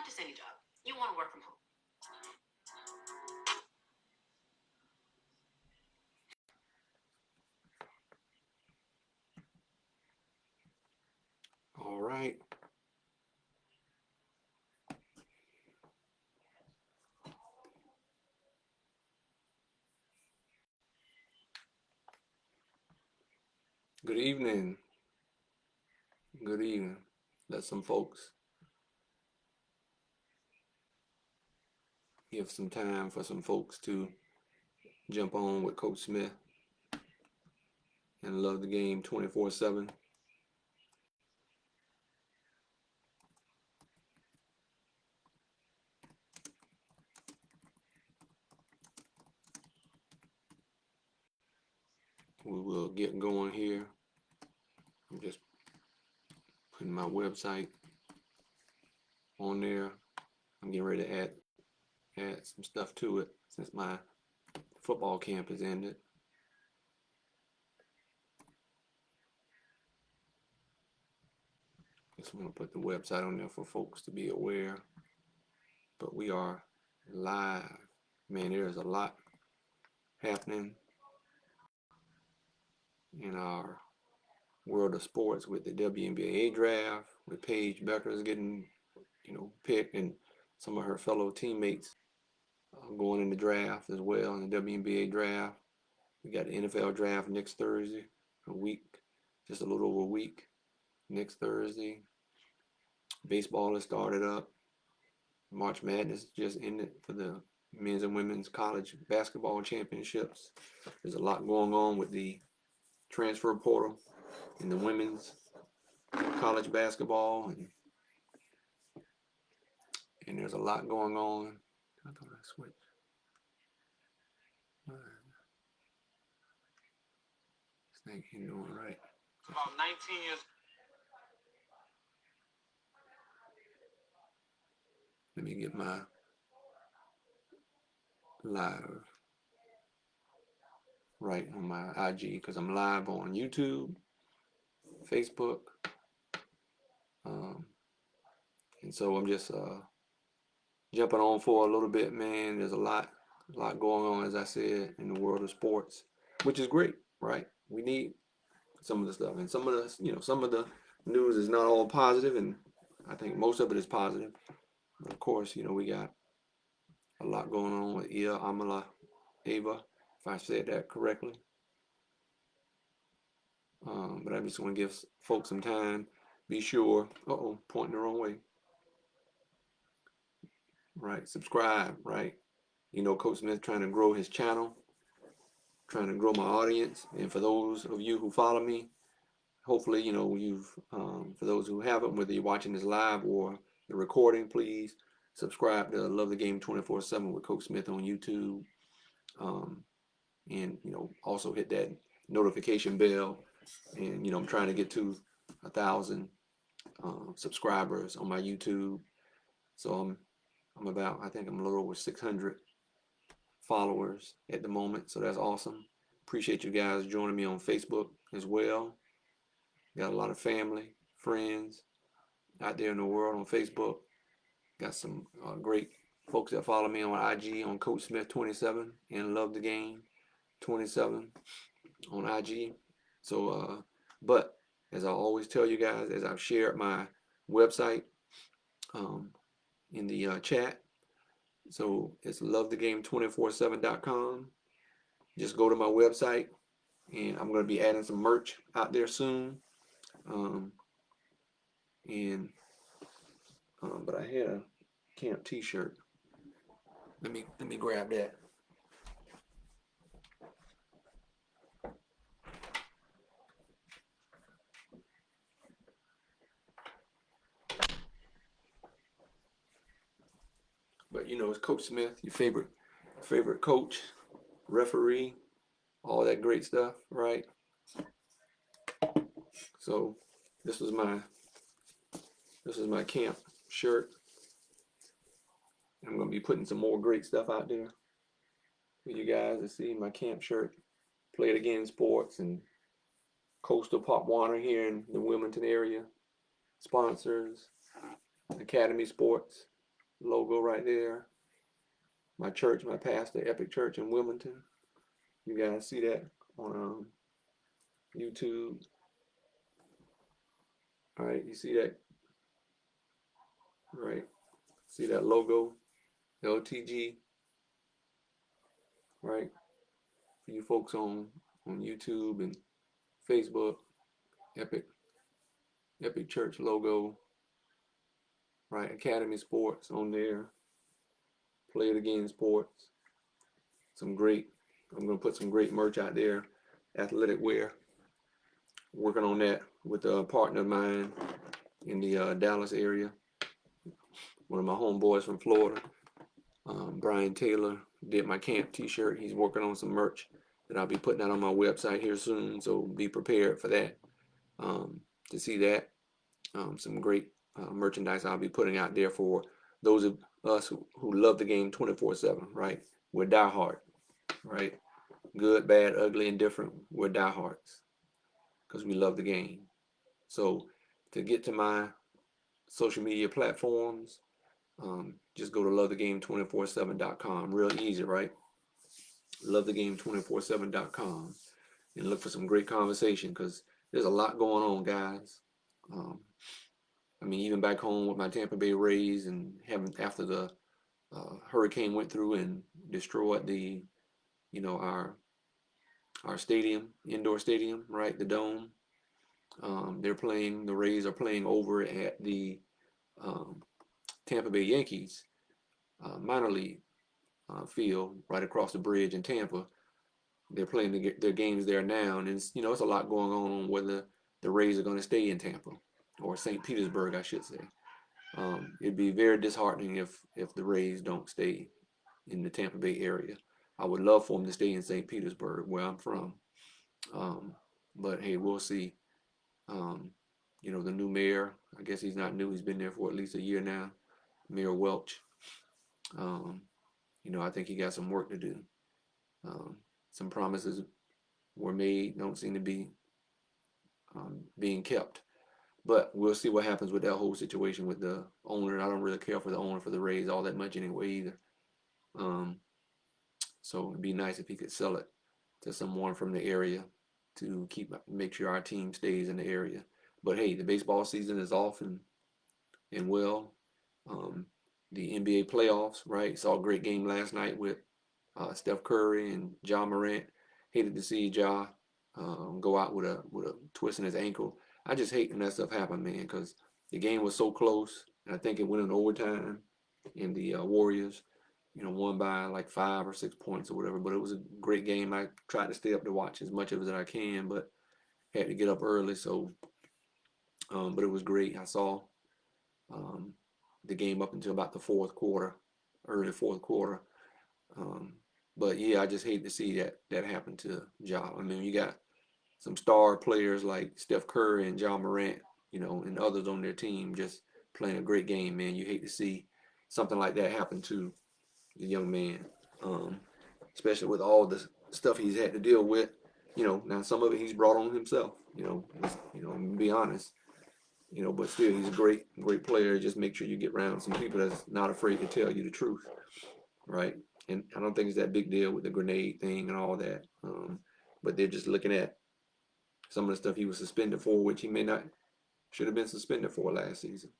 not just any job. You want to work from home. All right. Good evening. Good evening. Let some folks give some time for some folks to jump on with Coach Smith and Love the Game 24/7. We will get going here. I'm just putting my website on there. I'm getting ready to add some stuff to it since my football camp has ended. Just want to put the website on there for folks to be aware. But we are live. Man, there's a lot happening in our world of sports with the WNBA draft, with Paige Beckers getting, picked, and some of her fellow teammates going in the draft as well, in the WNBA draft. We got the NFL draft next Thursday, just a little over a week next Thursday. Baseball has started up. March Madness just ended for the men's and women's college basketball championships. There's a lot going on with the transfer portal in the women's college basketball, and there's a lot going on. I thought I switched. This thing ain't doing right. About 19 years. Let me get my live right on my IG, because I'm live on YouTube, Facebook, and so I'm just jumping on for a little bit, man. There's a lot going on, as I said, in the world of sports, which is great, right? We need some of the stuff, and some of the news is not all positive, and I think most of it is positive. But of course, we got a lot going on with Amala Ava, if I said that correctly. But I just want to give folks some time. Be sure, pointing the wrong way. Right, subscribe, right? Coach Smith trying to grow his channel, trying to grow my audience. And for those of you who follow me, hopefully, you've, for those who haven't, whether you're watching this live or the recording, please subscribe to Love the Game 24/7 with Coach Smith on YouTube. And, also hit that notification bell. And, I'm trying to get to 1,000 subscribers on my YouTube. So I'm about, I think I'm a little over 600 followers at the moment. So that's awesome. Appreciate you guys joining me on Facebook as well. Got a lot of family, friends out there in the world on Facebook. Got some great folks that follow me on IG on Coach Smith 27 and Love the Game 27 on IG. So, but as I always tell you guys, as I've shared my website in the chat, so it's lovethegame247.com. Just go to my website, and I'm going to be adding some merch out there soon. But I had a camp T-shirt. Let me grab that. But it's Coach Smith, your favorite coach, referee, all that great stuff, right? So this is my camp shirt. I'm gonna be putting some more great stuff out there for you guys to see. My camp shirt, Play It Again Sports and Coastal Pop Water here in the Wilmington area, sponsors, Academy Sports, logo right there. My church, my pastor, Epic Church in Wilmington. You guys see that on YouTube. All right, you see that? Right. See that logo? LTG, right? For you folks on YouTube and Facebook, Epic Church logo, right? Academy Sports on there. Play it again sports. I'm gonna put some great merch out there, athletic wear. Working on that with a partner of mine in the Dallas area. One of my homeboys from Florida, Brian Taylor, did my camp t-shirt. He's working on some merch that I'll be putting out on my website here soon, so be prepared for that, to see that. Some great merchandise I'll be putting out there for those of us who love the game 24/7, right? We're diehard, right? Good, bad, ugly, indifferent. We're diehards because we love the game. So to get to my social media platforms, just go to lovethegame247.com. Real easy, right? Lovethegame247.com and look for some great conversation because there's a lot going on, guys. I mean, even back home with my Tampa Bay Rays and having after the hurricane went through and destroyed our stadium, indoor stadium, right, the dome. The Rays are playing over at the Tampa Bay Yankees minor league field right across the bridge in Tampa. They're playing their games there now, and it's a lot going on whether the Rays are going to stay in Tampa or St. Petersburg, I should say. It'd be very disheartening if the Rays don't stay in the Tampa Bay area. I would love for them to stay in St. Petersburg, where I'm from. But hey, we'll see. The new mayor, I guess he's not new. He's been there for at least a year now. Mayor Welch. I think he got some work to do. Some promises were made, don't seem to be being kept. But we'll see what happens with that whole situation with the owner. I don't really care for the owner for the Rays all that much anyway either. So it'd be nice if he could sell it to someone from the area to make sure our team stays in the area. But hey, the baseball season is off and well. The NBA playoffs, right? Saw a great game last night with Steph Curry and Ja Morant. Hated to see Ja go out with a twist in his ankle. I just hate when that stuff happen, man, because the game was so close, and I think it went in overtime, and the Warriors, won by like 5 or 6 points or whatever. But it was a great game. I tried to stay up to watch as much of it as I can, but had to get up early. So, but it was great. I saw the game up until about the early fourth quarter. But yeah, I just hate to see that happen to Ja. I mean, you got some star players like Steph Curry and Ja Morant, and others on their team just playing a great game, man. You hate to see something like that happen to the young man, especially with all the stuff he's had to deal with. Now some of it he's brought on himself. Be honest. But still, he's a great player. Just make sure you get around some people that's not afraid to tell you the truth, right? And I don't think it's that big deal with the grenade thing and all that. But they're just looking at some of the stuff he was suspended for, which he may not should have been suspended for last season.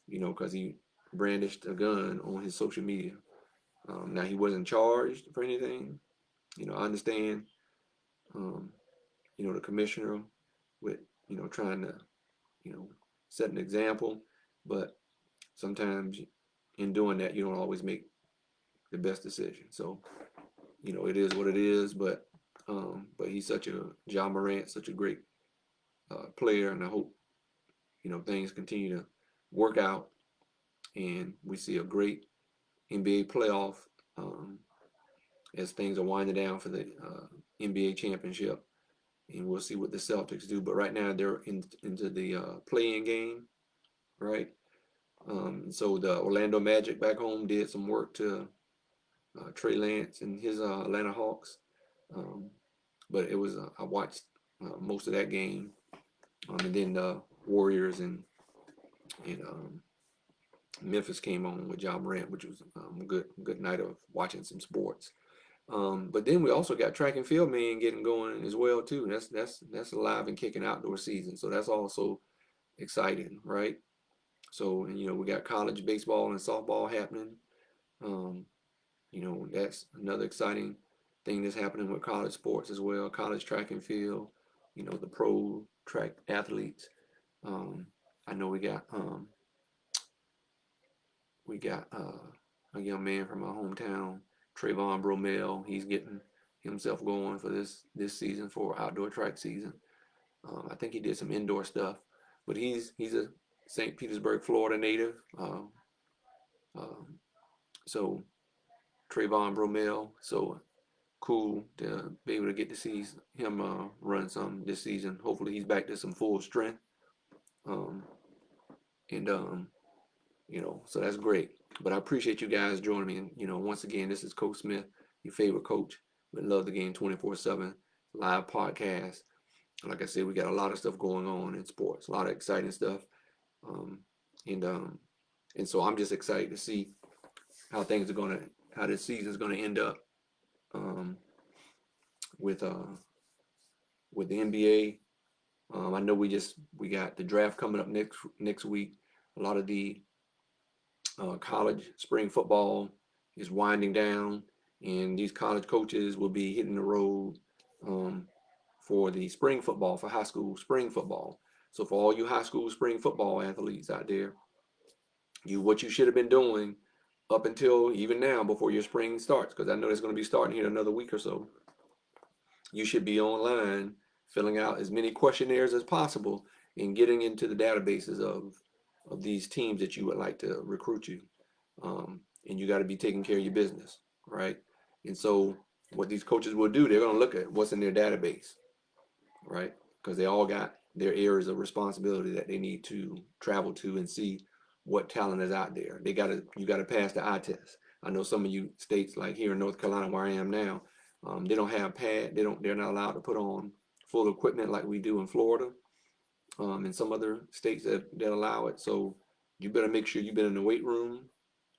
Because he brandished a gun on his social media. Now he wasn't charged for anything. I understand. The commissioner with trying to set an example, but sometimes in doing that you don't always make the best decision. So it is what it is. But he's Ja Morant, such a great player, and I hope things continue to work out and we see a great NBA playoff as things are winding down for the NBA championship, and we'll see what the Celtics do. But right now they're into the play-in game, right? So the Orlando Magic back home did some work to Trey Lance and his Atlanta Hawks, but it was I watched most of that game, and then the Warriors and Memphis came on with Ja Morant, which was good night of watching some sports. But then we also got track and field man getting going as well too. That's alive and kicking outdoor season, so that's also exciting, right? So, and we got college baseball and softball happening. Um, that's another exciting thing that's happening with college sports as well. College track and field, the pro track athletes. Um, I know we got a young man from my hometown, Trayvon Bromell. He's getting himself going for this season for outdoor track season. I think he did some indoor stuff, but he's a St. Petersburg, Florida native. Um, so Trayvon Bromell. So cool to be able to get to see him run some this season. Hopefully he's back to some full strength. Um, and so that's great. But I appreciate you guys joining me. And once again, this is Coach Smith, your favorite coach. We love the game 24/7 live podcast. Like I said, we got a lot of stuff going on in sports, a lot of exciting stuff. Um, and um, and so I'm just excited to see how this season's gonna end up um, with the NBA. I know we got the draft coming up next week. A lot of the college spring football is winding down, and these college coaches will be hitting the road um, for the spring football, for high school spring football. So for all you high school spring football athletes out there, what you should have been doing up until even now before your spring starts, because I know it's going to be starting here in another week or so. You should be online filling out as many questionnaires as possible and getting into the databases of these teams that you would like to recruit you. And you got to be taking care of your business, right? And so what these coaches will do, they're going to look at what's in their database, right? Because they all got their areas of responsibility that they need to travel to and see what talent is out there. You got to pass the eye test. I know some of you states like here in North Carolina where I am now, they don't have they're not allowed to put on full equipment like we do in Florida, and some other states that allow it. So you better make sure you've been in the weight room.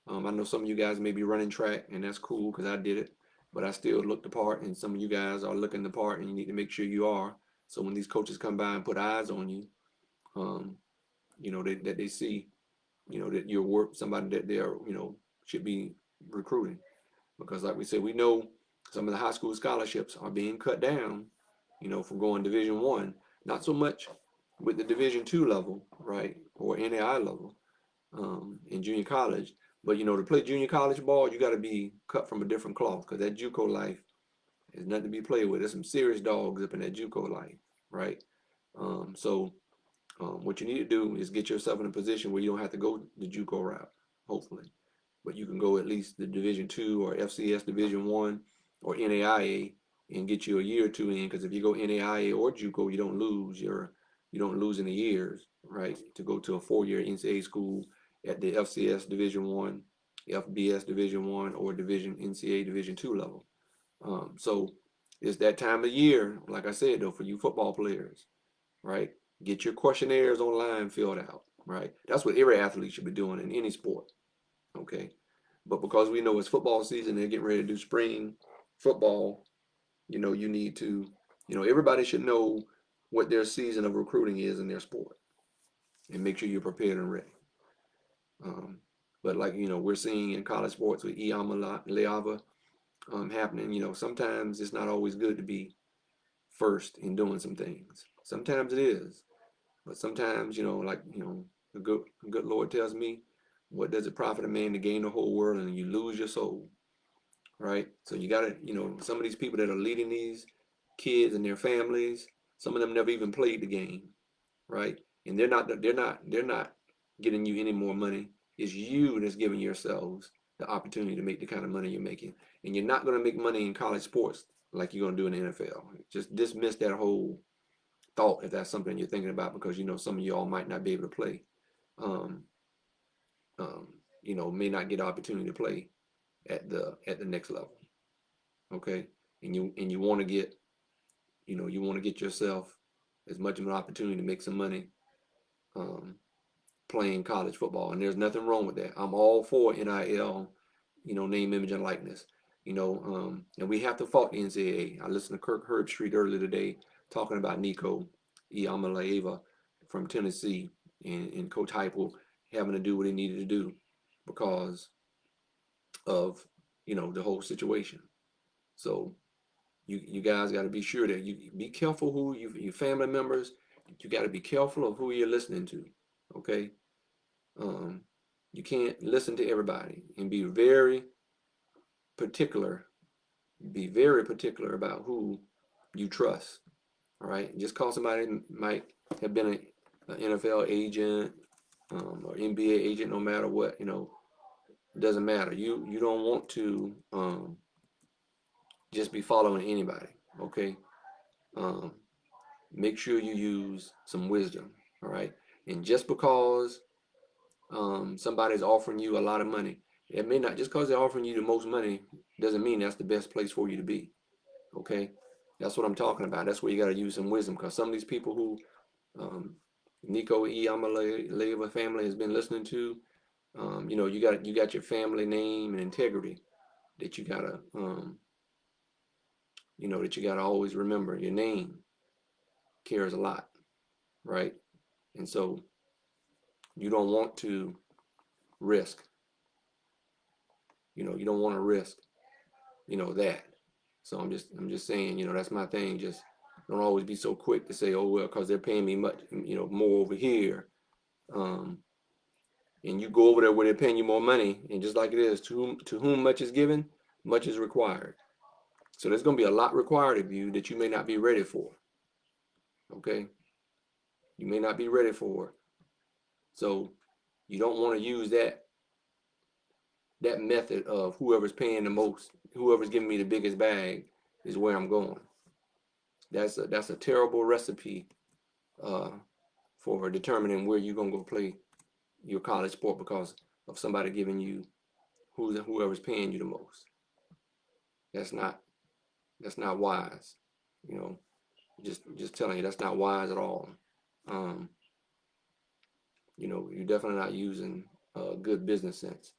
I know some of you guys may be running track, and that's cool because I did it, but I still looked the part, and some of you guys are looking the part, and you need to make sure you are. So when these coaches come by and put eyes on you, that they see, that you're somebody that they're, should be recruiting. Because like we said, we know some of the high school scholarships are being cut down, from going Division I. Not so much with the Division II level, right, or NAI level in junior college. But to play junior college ball, you got to be cut from a different cloth because that JUCO life is nothing to be played with. There's some serious dogs up in that JUCO life, right? So what you need to do is get yourself in a position where you don't have to go the JUCO route, hopefully, but you can go at least the Division II or FCS Division I or NAIA and get you a year or two in. Because if you go NAIA or JUCO, you don't lose any years, right? To go to a 4-year NCAA school at the FCS Division I, FBS Division I, or NCAA Division II level. So it's that time of year, like I said, though, for you football players, right? Get your questionnaires online filled out, right? That's what every athlete should be doing in any sport, okay? But because we know it's football season, they're getting ready to do spring football, you need to, everybody should know what their season of recruiting is in their sport and make sure you're prepared and ready. But like, we're seeing in college sports with Iama Leava happening, sometimes it's not always good to be first in doing some things. Sometimes it is. But sometimes, the good Lord tells me, what does it profit a man to gain the whole world and you lose your soul? Right? So you gotta, some of these people that are leading these kids and their families, some of them never even played the game, right? And they're not getting you any more money. It's you that's giving yourselves the opportunity to make the kind of money you're making. And you're not gonna make money in college sports like you're gonna do in the NFL. Just dismiss that whole thought if that's something you're thinking about, because some of y'all might not be able to play. Um, may not get the opportunity to play at the next level. Okay, and you want to get yourself as much of an opportunity to make some money playing college football, and there's nothing wrong with that. I'm all for NIL, name, image, and likeness. And we have to fault the NCAA. I listened to Kirk Herbstreit earlier today talking about Nico Iamaleava from Tennessee and Coach Heupel having to do what he needed to do because of the whole situation. So you guys got to be sure that you be careful who your family members. You got to be careful of who you're listening to. Okay, you can't listen to everybody, and be very particular. Be very particular about who you trust. All right, just cause somebody might have been an NFL agent or NBA agent, no matter what, it doesn't matter. You don't want to just be following anybody. Okay, make sure you use some wisdom. All right, and just because somebody's offering you a lot of money, it may not, just because they're offering you the most money doesn't mean that's the best place for you to be. Okay, that's what I'm talking about. That's where you got to use some wisdom, because some of these people who Nico Iamaleava family has been listening to, you got your family name and integrity that you gotta always remember. Your name cares a lot, right? And so you don't want to risk. You don't want to risk, that. So I'm just saying, that's my thing. Just don't always be so quick to say, oh well, because they're paying me much, more over here. And you go over there where they're paying you more money, and just like it is, to whom much is given, much is required. So there's going to be a lot required of you that you may not be ready for. Okay, you may not be ready for it. So you don't want to use that method of whoever's paying the most, whoever's giving me the biggest bag is where I'm going. That's a terrible recipe for determining where you're gonna go play your college sport, because of somebody giving you whoever's paying you the most. That's not wise. Just telling you, that's not wise at all. You're definitely not using good business sense.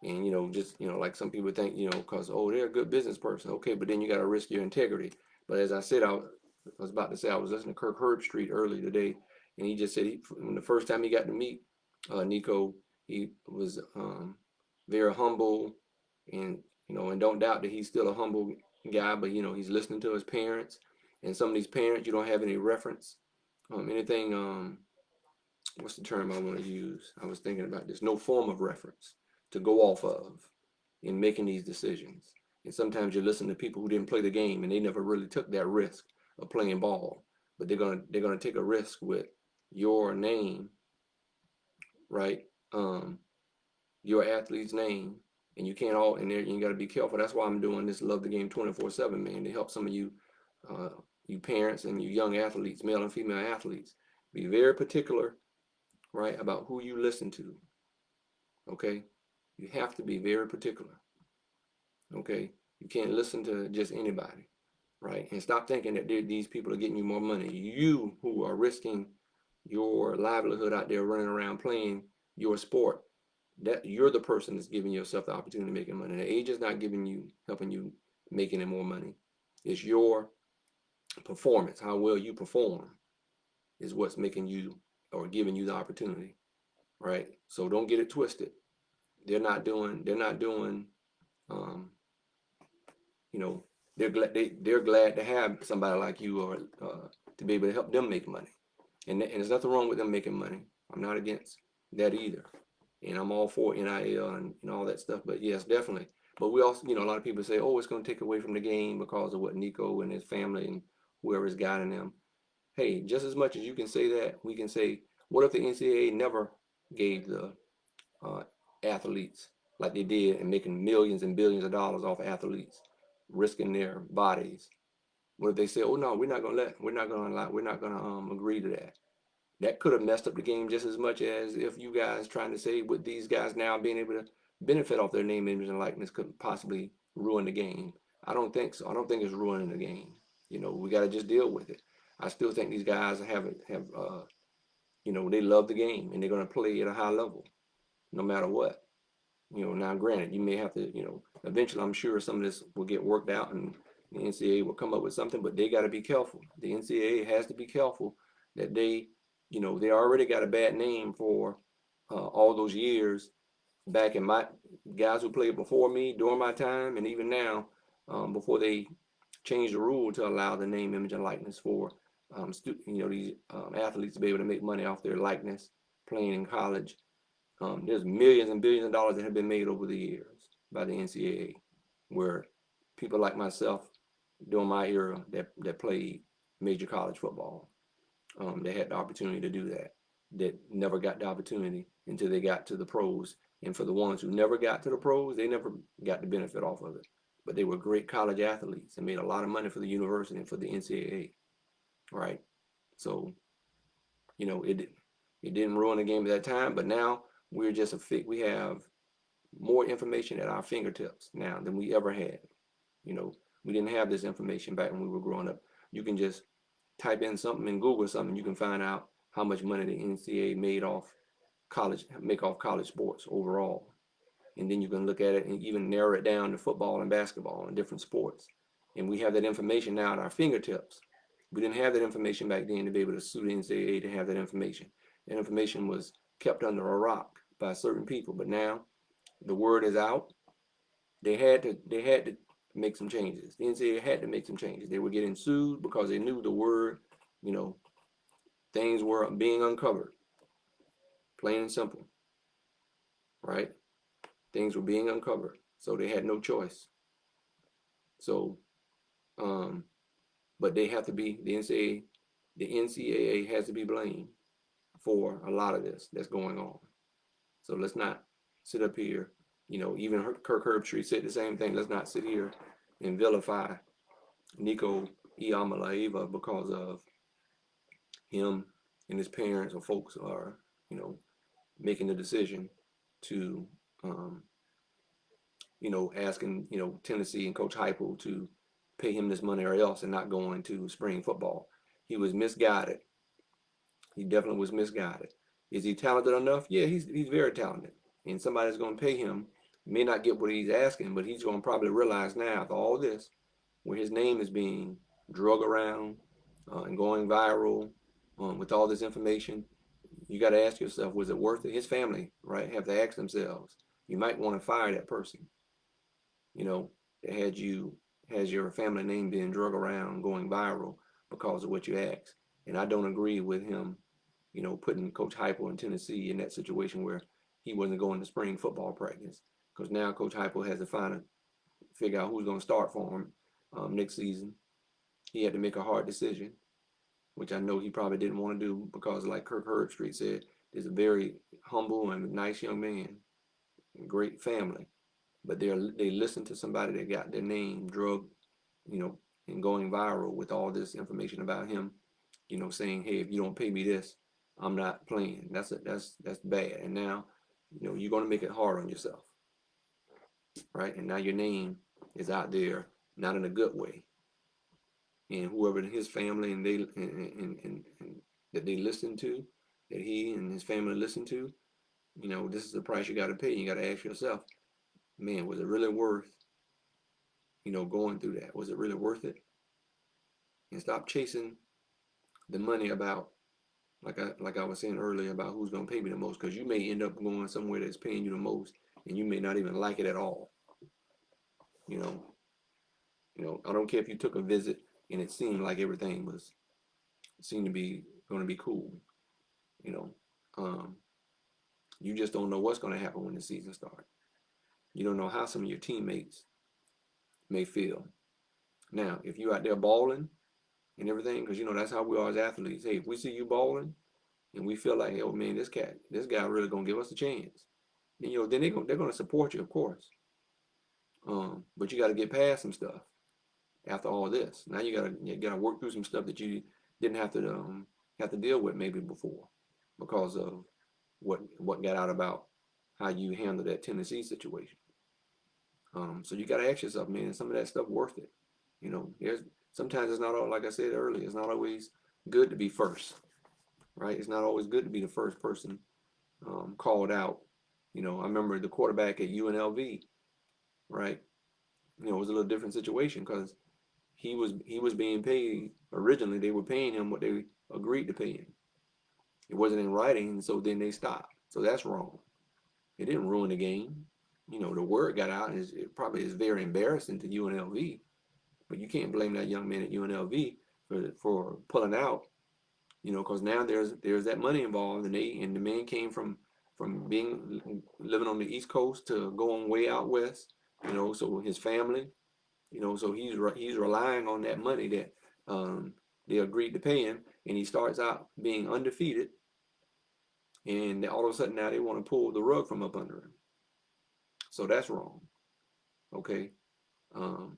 And just like some people think, because they're a good business person. Okay, but then you got to risk your integrity. But as I said, I was about to say, I was listening to Kirk Herbstreit earlier today, and he just said when the first time he got to meet Nico, he was very humble, and and don't doubt that he's still a humble guy. But he's listening to his parents, and some of these parents, you don't have any reference, anything. What's the term I want to use? I was thinking about this. No form of reference to go off of in making these decisions. And sometimes you listen to people who didn't play the game, and they never really took that risk of playing ball, but they're gonna take a risk with your name, right? Your athlete's name, and you can't all, and you got to be careful. That's why I'm doing this Love the Game 24/7, man, to help some of you, you parents and you young athletes, male and female athletes, be very particular, right, about who you listen to. Okay, you have to be very particular. Okay, you can't listen to just anybody, right? And stop thinking that these people are getting you more money. You who are risking your livelihood out there running around playing your sport, that you're the person that's giving yourself the opportunity of making money. The age is not helping you make any more money. It's your performance, how well you perform, is what's making you or giving you the opportunity, right? So don't get it twisted. They're not doing they're glad to have somebody like you, or to be able to help them make money. And there's nothing wrong with them making money. I'm not against that either. And I'm all for NIL and all that stuff. But yes, definitely. But we also, a lot of people say, oh, it's going to take away from the game because of what Nico and his family and whoever's guiding them. Hey, just as much as you can say that, we can say, what if the NCAA never gave the athletes like they did, and making millions and billions of dollars off athletes, risking their bodies? What if they say, oh no, we're not gonna agree to that? That could have messed up the game just as much as if you guys trying to say with these guys now being able to benefit off their name, image, and likeness could possibly ruin the game. I don't think so. I don't think it's ruining the game. We got to just deal with it. I still think these guys have they love the game and they're going to play at a high level no matter what. Now granted, you may have to, eventually I'm sure some of this will get worked out and the NCAA will come up with something, but they got to be careful. The NCAA has to be careful that they already got a bad name for all those years back in my guys who played before me during my time and even now, before they changed the rule to allow the name, image, and likeness for these athletes to be able to make money off their likeness playing in college. There's millions and billions of dollars that have been made over the years by the NCAA, where people like myself during my era that played major college football, they had the opportunity to do that never got the opportunity until they got to the pros. And for the ones who never got to the pros, they never got the benefit off of it. But they were great college athletes and made a lot of money for the university and for the NCAA, right? So, it didn't ruin the game at that time, but now we have more information at our fingertips now than we ever had. We didn't have this information back when we were growing up. You can just type in something and Google something, you can find out how much money the NCAA make off college sports overall. And then you can look at it and even narrow it down to football and basketball and different sports. And we have that information now at our fingertips. We didn't have that information back then to be able to sue the NCAA to have that information. That information was kept under a rock by certain people. But now the word is out. They had to make some changes. The NCAA had to make some changes. They were getting sued because they knew the word, things were being uncovered. Plain and simple. Right? Things were being uncovered. So they had no choice. So, but they have to be, the NCAA has to be blamed for a lot of this that's going on. So let's not sit up here, even Kirk Herbstreit said the same thing. Let's not sit here and vilify Nico Iamaleava because of him and his parents or folks are, making the decision to, asking, Tennessee and Coach Heupel to pay him this money or else and not going to spring football. He was misguided. He definitely was misguided. Is he talented enough? Yeah, he's very talented. And somebody's going to pay him. May not get what he's asking, but he's going to probably realize now after all this, where his name is being drug around and going viral with all this information, you got to ask yourself, was it worth it? His family, right, have to ask themselves. You might want to fire that person. That has your family name being drug around, going viral because of what you asked. And I don't agree with him, putting Coach Heupel in Tennessee in that situation where he wasn't going to spring football practice. Because now Coach Heupel has to figure out who's going to start for him next season. He had to make a hard decision, which I know he probably didn't want to do because, like Kirk Herbstreit said, there's a very humble and nice young man, great family, but they listen to somebody that got their name drugged, and going viral with all this information about him, saying, hey, if you don't pay me this, I'm not playing. That's bad. And now, you're going to make it hard on yourself, right? And now your name is out there, not in a good way. And whoever his family and that they listen to, that he and his family listen to, this is the price you got to pay. You got to ask yourself, man, was it really worth, going through that? Was it really worth it? And stop chasing the money about, like I was saying earlier, about who's going to pay me the most, because you may end up going somewhere that's paying you the most, and you may not even like it at all. I don't care if you took a visit and it seemed like everything seemed to be going to be cool. You just don't know what's going to happen when the season starts. You don't know how some of your teammates may feel. Now, if you're out there balling and everything, because that's how we are as athletes. Hey, if we see you balling and we feel like, oh man, this guy really gonna give us a chance, then then they're gonna support you, of course. But you got to get past some stuff after all this. Now you gotta work through some stuff that you didn't have to deal with maybe before because of what got out about how you handled that Tennessee situation. So you got to ask yourself, man, is some of that stuff worth it? Sometimes it's not all, like I said earlier, it's not always good to be first. right? It's not always good to be the first person called out. You know, I remember the quarterback at UNLV, right? You know, it was a little different situation because he was being paid originally. They were paying him what they agreed to pay him. It wasn't in writing, so then they stopped. So that's wrong. It didn't ruin the game. You know, the word got out, and it probably is very embarrassing to UNLV. But you can't blame that young man at UNLV for pulling out. You know, because now there's that money involved, and the man came from being living on the East Coast to going way out west. You know, so his family. You know, so he's relying on that money that they agreed to pay him, and he starts out being undefeated, and all of a sudden now they want to pull the rug from up under him. So that's wrong. Okay. Um,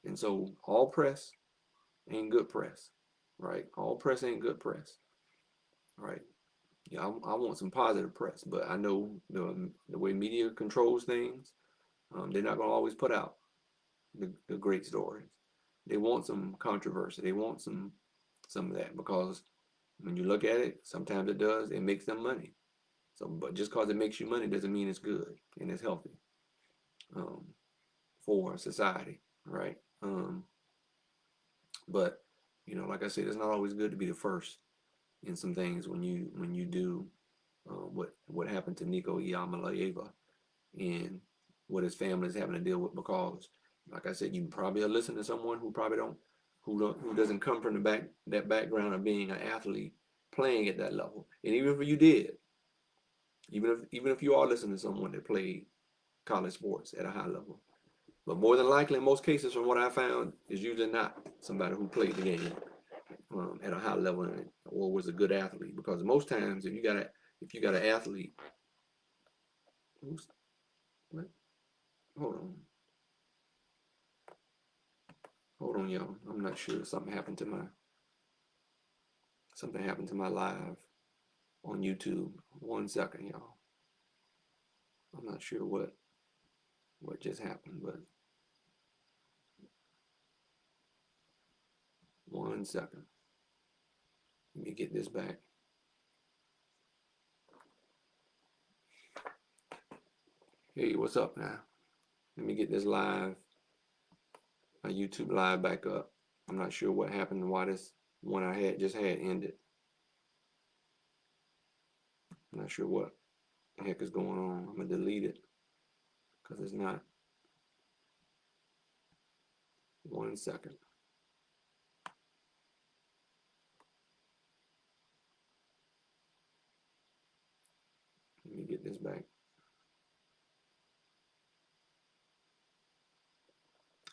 and so all press ain't good press, right? All press ain't good press, right? Yeah, I want some positive press, but I know the way media controls things, they're not going to always put out the great stories. They want some controversy. They want some of that because when you look at it, sometimes it makes them money. So, but just because it makes you money doesn't mean it's good and it's healthy um, for society, right? But you know, like I said, it's not always good to be the first in some things when you do what happened to Nico Iamaleava and what his family is having to deal with because, like I said, you probably are listening to someone who probably who doesn't come from that background of being an athlete playing at that level. And even if you did, even if you are listening to someone that played college sports at a high level, but more than likely, in most cases, from what I found, is usually not somebody who played the game at a high level or was a good athlete. Because most times, if you got an athlete, what? Hold on, y'all. I'm not sure. Something happened to my live on YouTube. 1 second, y'all. I'm not sure what just happened, but 1 second. Let me get this back. Hey, what's up now? Let me get this my YouTube live back up. I'm not sure what happened and why this one I just had ended. I'm not sure what the heck is going on. I'm gonna delete it because it's not. 1 second. Let me get this back.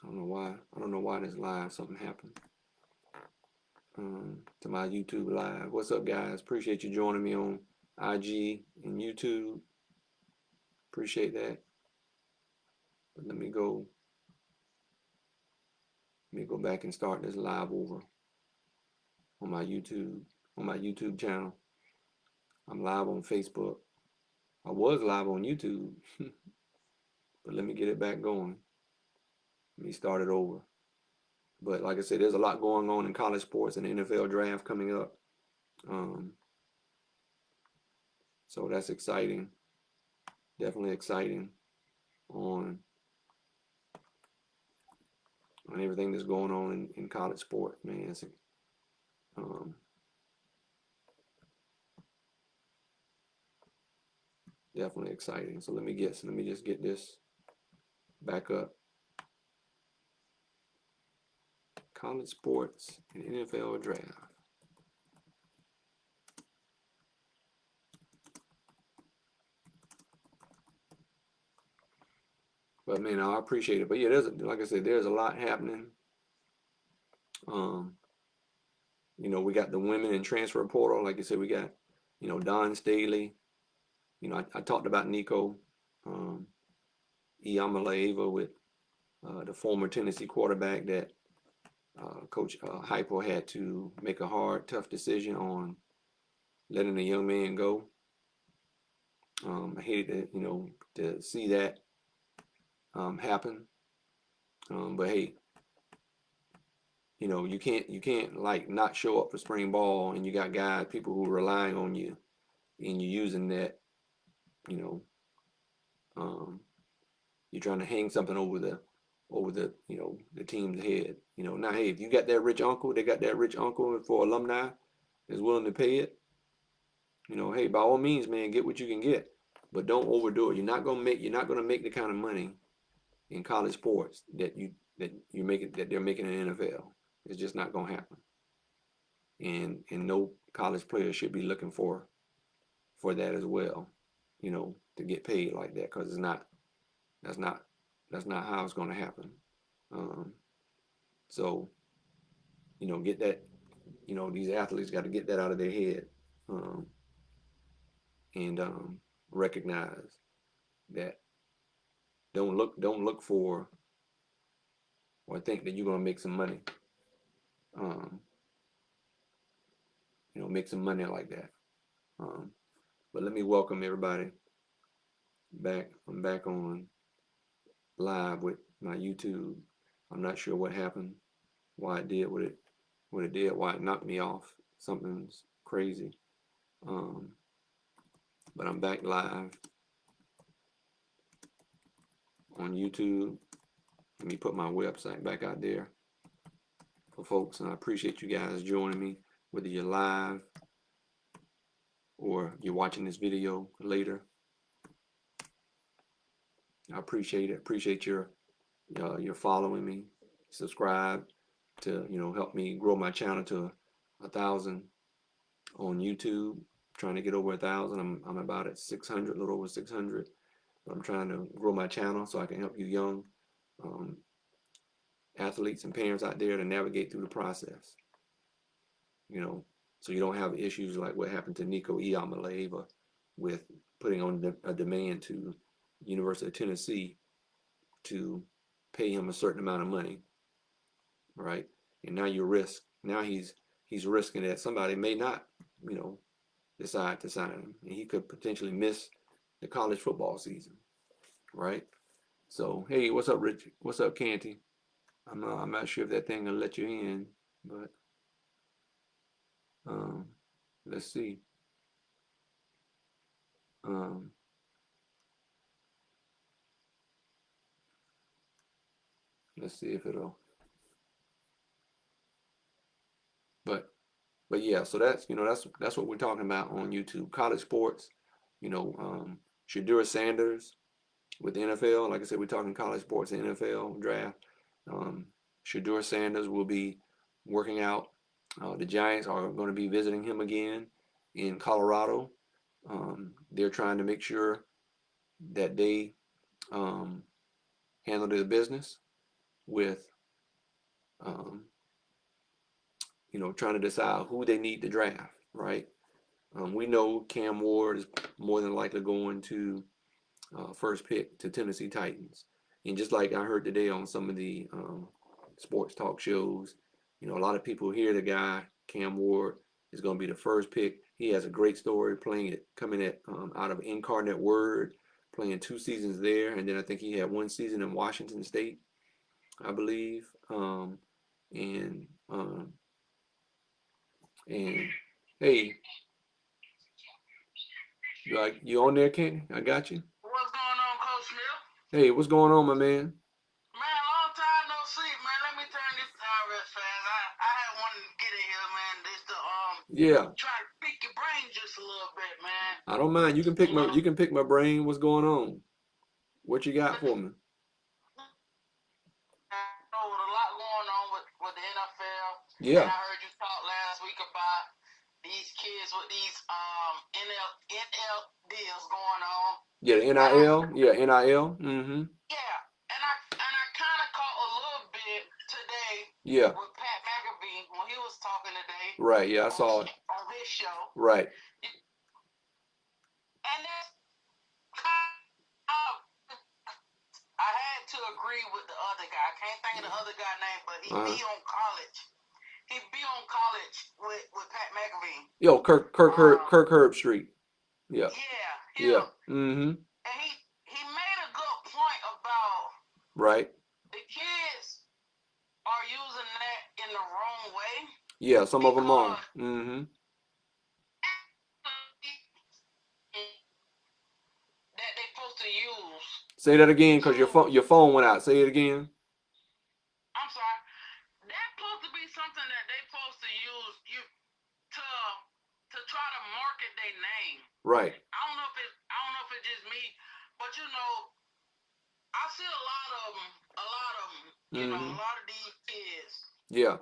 I don't know why. I don't know why this live something happened. To my YouTube live. What's up, guys? Appreciate you joining me on IG and YouTube. Appreciate that. But let me go back and start this live over on my YouTube channel. I'm live on Facebook. I was live on YouTube, but let me get it back going. Let me start it over. But like I said, there's a lot going on in college sports and the NFL draft coming up. So that's exciting. Definitely exciting on everything that's going on in college sport, man. It's definitely exciting. So let me just get this back up. College sports and NFL draft. But man, I appreciate it. But yeah, like I said, there's a lot happening. You know, we got the women in transfer portal. Like I said, we got, Don Staley. I talked about Nico Iamaleava with the former Tennessee quarterback that Coach Hypo had to make a hard, tough decision on letting the young man go. I hated to see that happen. But hey, You can't like not show up for spring ball, and you got people who are relying on you, and you're using that, you know, you're trying to hang something over the team's head. Now, hey, if you got that rich uncle, they got that rich uncle for alumni is willing to pay it. Hey, by all means, man, get what you can get, but don't overdo it. You're not gonna make the kind of money in college sports that they're making in the NFL. It's just not gonna happen. And no college player should be looking for that as well, to get paid like that, because that's not how it's gonna happen. So get that. These athletes got to get that out of their head, and recognize that. Don't look for or think that you're gonna make some money. Make some money like that. But let me welcome everybody back. I'm back on live with my YouTube. I'm not sure what happened, why it did what it did, why it knocked me off. Something's crazy. But I'm back live on YouTube. Let me put my website back out there for folks, and I appreciate you guys joining me, whether you're live or you're watching this video later. I appreciate it. Appreciate your following me. Subscribe to help me grow my channel to 1,000 on YouTube. Trying to get over 1,000. I'm about at 600, a little over 600. But I'm trying to grow my channel so I can help you young athletes and parents out there to navigate through the process. So you don't have issues like what happened to Nico Iamaleava with putting on a demand to University of Tennessee to pay him a certain amount of money, right? And now he's risking that somebody may not, decide to sign him, and he could potentially miss the college football season, right? So hey, what's up, Rich? What's up, Canty? I'm not sure if that thing will let you in, but let's see. Let's see if it'll. But yeah, so that's what we're talking about on YouTube. College sports, Shedeur Sanders with the NFL. Like I said, we're talking college sports, the NFL draft. Shedeur Sanders will be working out. The Giants are going to be visiting him again in Colorado. They're trying to make sure that they handle their business with, trying to decide who they need to draft, right? We know Cam Ward is more than likely going to first pick to Tennessee Titans. And just like I heard today on some of the sports talk shows, a lot of people hear the guy, Cam Ward, is going to be the first pick. He has a great story coming out of Incarnate Word, playing 2 seasons there. And then I think he had 1 season in Washington State, I believe. And hey, you on there, Kenny? I got you. What's going on, Coach Smith? Hey, what's going on, my man? Man, long time no see, man. Let me turn this down real fast. I had wanted to get in here, man, just to try to pick your brain just a little bit, man. I don't mind. You can pick my brain. What's going on? What you got for me? With a lot going on with the NFL. Yeah. And I heard you talk last week about these kids with these NIL deals going on. Yeah, the NIL. Yeah, NIL. Mm-hmm. Yeah, and I kind of caught a little bit today. Yeah. With Pat McAfee when he was talking today. Right. Yeah, I saw it on his show. Right. And that's kind of, I had to agree with the other guy. I can't think of the other guy's name, but he be on college. He be on college with Pat McAfee. Yo, Kirk Herbstreit. Yeah. Yeah. Mm-hmm. And he made a good point about right. the kids are using that in the Yeah, some of them are. Because Mm-hmm. that they supposed to use Say that again, to, cause your phone went out. Say it again. I'm sorry, that's supposed to be something that they supposed to use you to try to market their name. Right. I don't know if it's just me, but you know, I see a lot of them, you know, Mm-hmm. a lot of these kids. Yeah.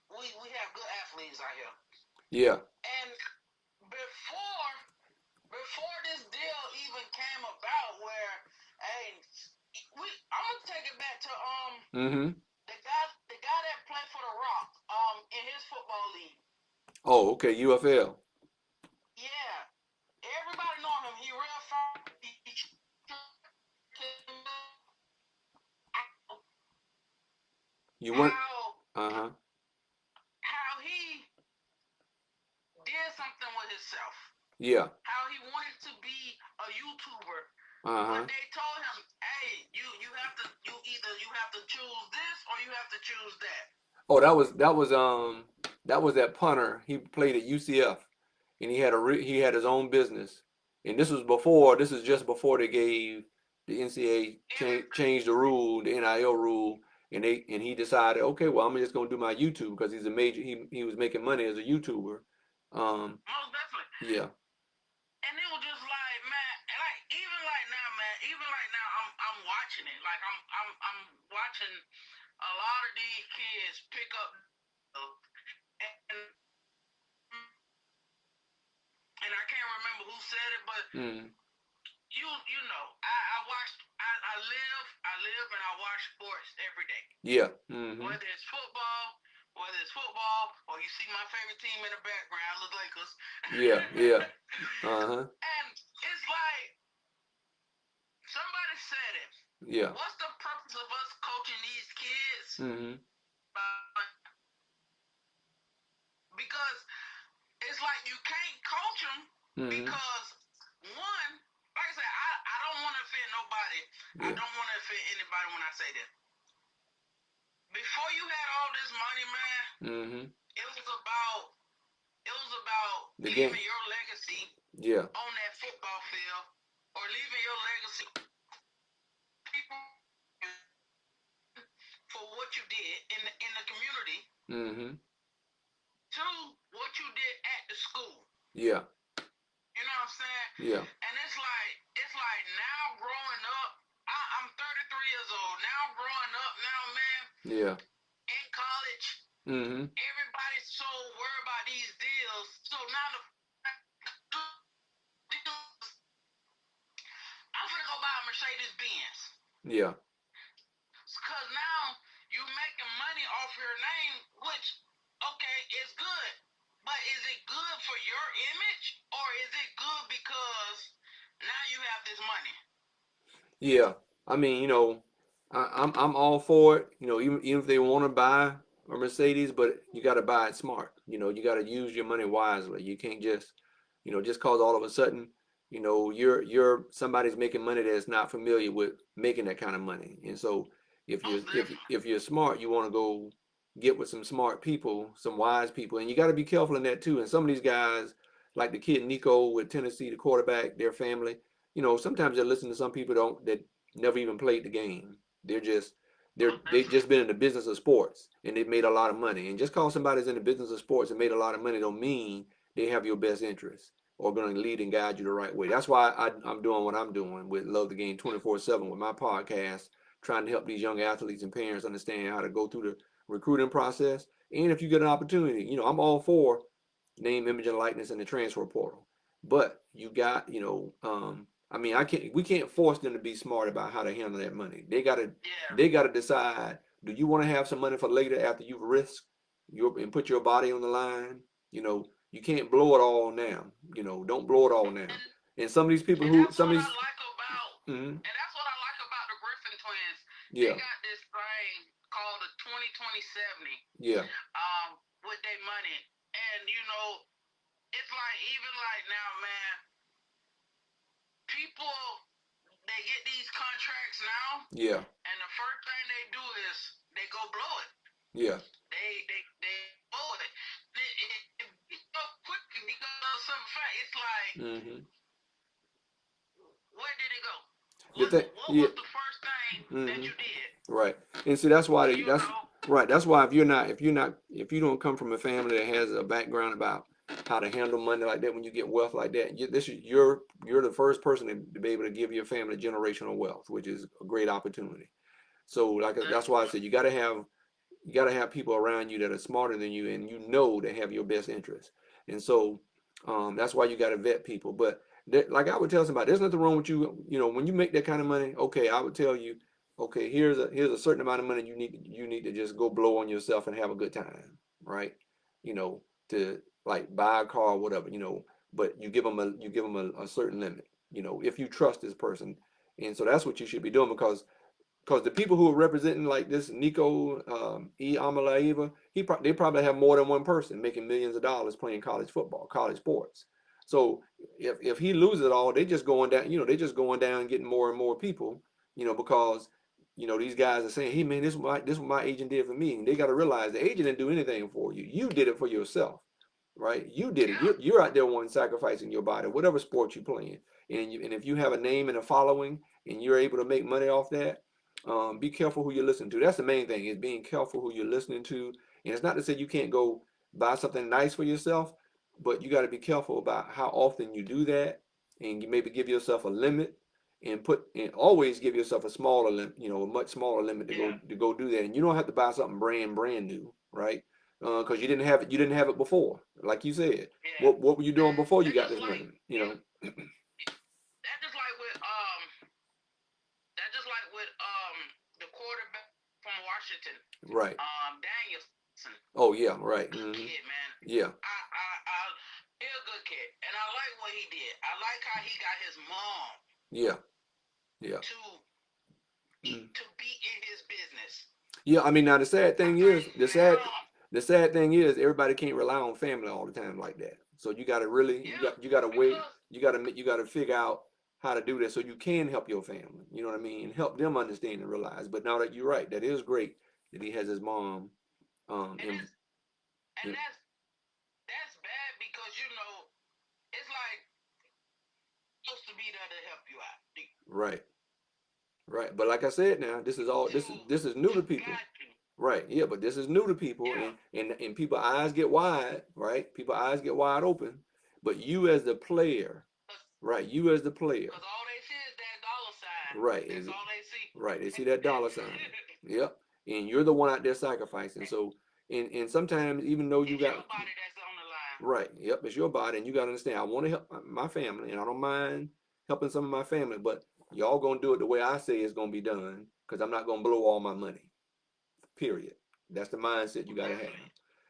We have good athletes out here. Yeah. And before this deal even came about, where hey, I'm gonna take it back to Mm-hmm. the guy that played for the Rock in his football league. Oh, okay. UFL. Yeah, everybody know him. He real fine. You went. How Uh-huh. how he did something with himself. Yeah. How he wanted to be a YouTuber, Uh-huh. but they told him, "Hey, you have to you have to choose this or you have to choose that." Oh, that was that punter. He played at UCF, and he had his own business. And this is just before they gave the NCAA changed the rule, the NIL rule, and he decided, okay, well, I'm just gonna do my YouTube because he's a major. He was making money as a YouTuber. Most definitely. Yeah. And it was just like, man, and like even like now, man, even like now, I'm watching it. Like I'm watching a lot of these kids pick up, and I can't remember who said it, but Mm. you know, I live and I watch sports every day. Yeah. Mm-hmm. Whether it's football or you see my favorite team in the background, the Lakers. Yeah. Yeah. Uh-huh. And it's like somebody said it. Yeah. What's the purpose of us coaching these kids? Mm-hmm. Because it's like you can't coach them Mm-hmm. because one, like I said, I don't want to offend nobody. Yeah. I don't want to offend anybody when I say this. Before you had all this money, man, Mm-hmm. it was about The game. leaving your legacy Yeah. on that football field or leaving your legacy people for what you did in the community Mm-hmm. to what you did at the school. Yeah. You know what I'm saying? Yeah. And it's like now growing up, I'm 33 years old. Now growing up now, man, Yeah. in college, Mm-hmm. everybody's so worried about these deals. So now I'm gonna go buy a Mercedes Benz. Yeah. Cause now you making money off your name, which okay, is good. But is it good for your image or is it good because now you have this money? Yeah. I mean, I'm all for it. Even if they want to buy a Mercedes, but you got to buy it smart. You got to use your money wisely. You can't just cause all of a sudden, you're somebody's making money that's not familiar with making that kind of money. And so if Most you're if definitely. if you're smart, you want to go get with some smart people, some wise people, and you got to be careful in that too. And some of these guys, like the kid Nico with Tennessee, the quarterback, their family, sometimes they listen to some people don't that never even played the game. They're just Most they definitely. just been in the business of sports and they've made a lot of money. And just cause somebody's in the business of sports and made a lot of money don't mean they have your best interest or going to lead and guide you the right way. That's why I'm doing what I'm doing with Love the Game 24/7 with my podcast, trying to help these young athletes and parents understand how to go through the recruiting process. And if you get an opportunity, I'm all for name, image, and likeness in the transfer portal. But you got, I mean, we can't force them to be smart about how to handle that money. They gotta, Yeah. they gotta decide. Do you want to have some money for later after you've risked and put your body on the line? You can't blow it all now. Don't blow it all now. And some of these people And who, that's some what of I these, like about mm-hmm, and that's what I like about the Griffin twins. They yeah, got this thing called the 2020 yeah, with their money. And it's like even like now, man, people they get these contracts now yeah, and the first thing they do is they go blow it. Yeah. They blow it. It's so quick because of some fact. It's like, where did it go? What was the first thing that you did? Right. And see, that's why You know? right. That's why if you don't come from a family that has a background about how to handle money like that, when you get wealth like that, you're the first person to be able to give your family generational wealth, which is a great opportunity. So that's why I said you got to have people around you that are smarter than you, and you know they have your best interest. And so that's why you got to vet people. But like I would tell somebody, there's nothing wrong with you. You know, when you make that kind of money, okay, I would tell you, okay, here's a certain amount of money you need to just go blow on yourself and have a good time, right? You know, to like buy a car or whatever, you know. But you give them a certain limit, you know, if you trust this person. And so that's what you should be doing, because the people who are representing like this Nico E. Amalaeva, they probably have more than one person making millions of dollars playing college football, college sports. So if he loses it all, they just going down, you know, they just going down and getting more and more people, you know, because you know these guys are saying, hey man, this is what my agent did for me. And they got to realize the agent didn't do anything for you. You did it for yourself, right? You did it. You're out there one sacrificing your body, whatever sport you're playing. And if you have a name and a following and you're able to make money off that, be careful who you listen to. That's the main thing, is being careful who you're listening to. And it's not to say you can't go buy something nice for yourself, but you got to be careful about how often you do that, and you maybe give yourself a limit, and always give yourself a smaller limit, you know, a much smaller limit to go do that. And you don't have to buy something brand new, right? Because you didn't have it before, like you said. Yeah. What were you doing before you got this money? You know. That's just like with the quarterback from Washington. Right. Danielson. Oh yeah, right. Good kid, man. Yeah. He's a good kid, and I like what he did. I like how he got his mom. Yeah. To be in his business. Yeah, I mean, now the sad thing is everybody can't rely on family all the time like that. So you got to really you got to wait. You got to figure out how to do this so you can help your family. You know what I mean? And help them understand and realize. But now that you're right, that is great that he has his mom. And that's bad, because you know it's like supposed to be there to help you out. Right. Right. But like I said, now this is new to people. Right. Yeah, but this is new to people, and people eyes get wide, right? People eyes get wide open. But you as the player, right? You as the player. Because all they see is that dollar sign. Right. That's all they see. Right. They see that dollar sign. Yep. And you're the one out there sacrificing. So and sometimes even though you got your body that's on the line. Right. Yep. It's your body, and you got to understand. I want to help my family, and I don't mind helping some of my family, but y'all gonna do it the way I say it's gonna be done, because I'm not gonna blow all my money. Period. That's the mindset you gotta have.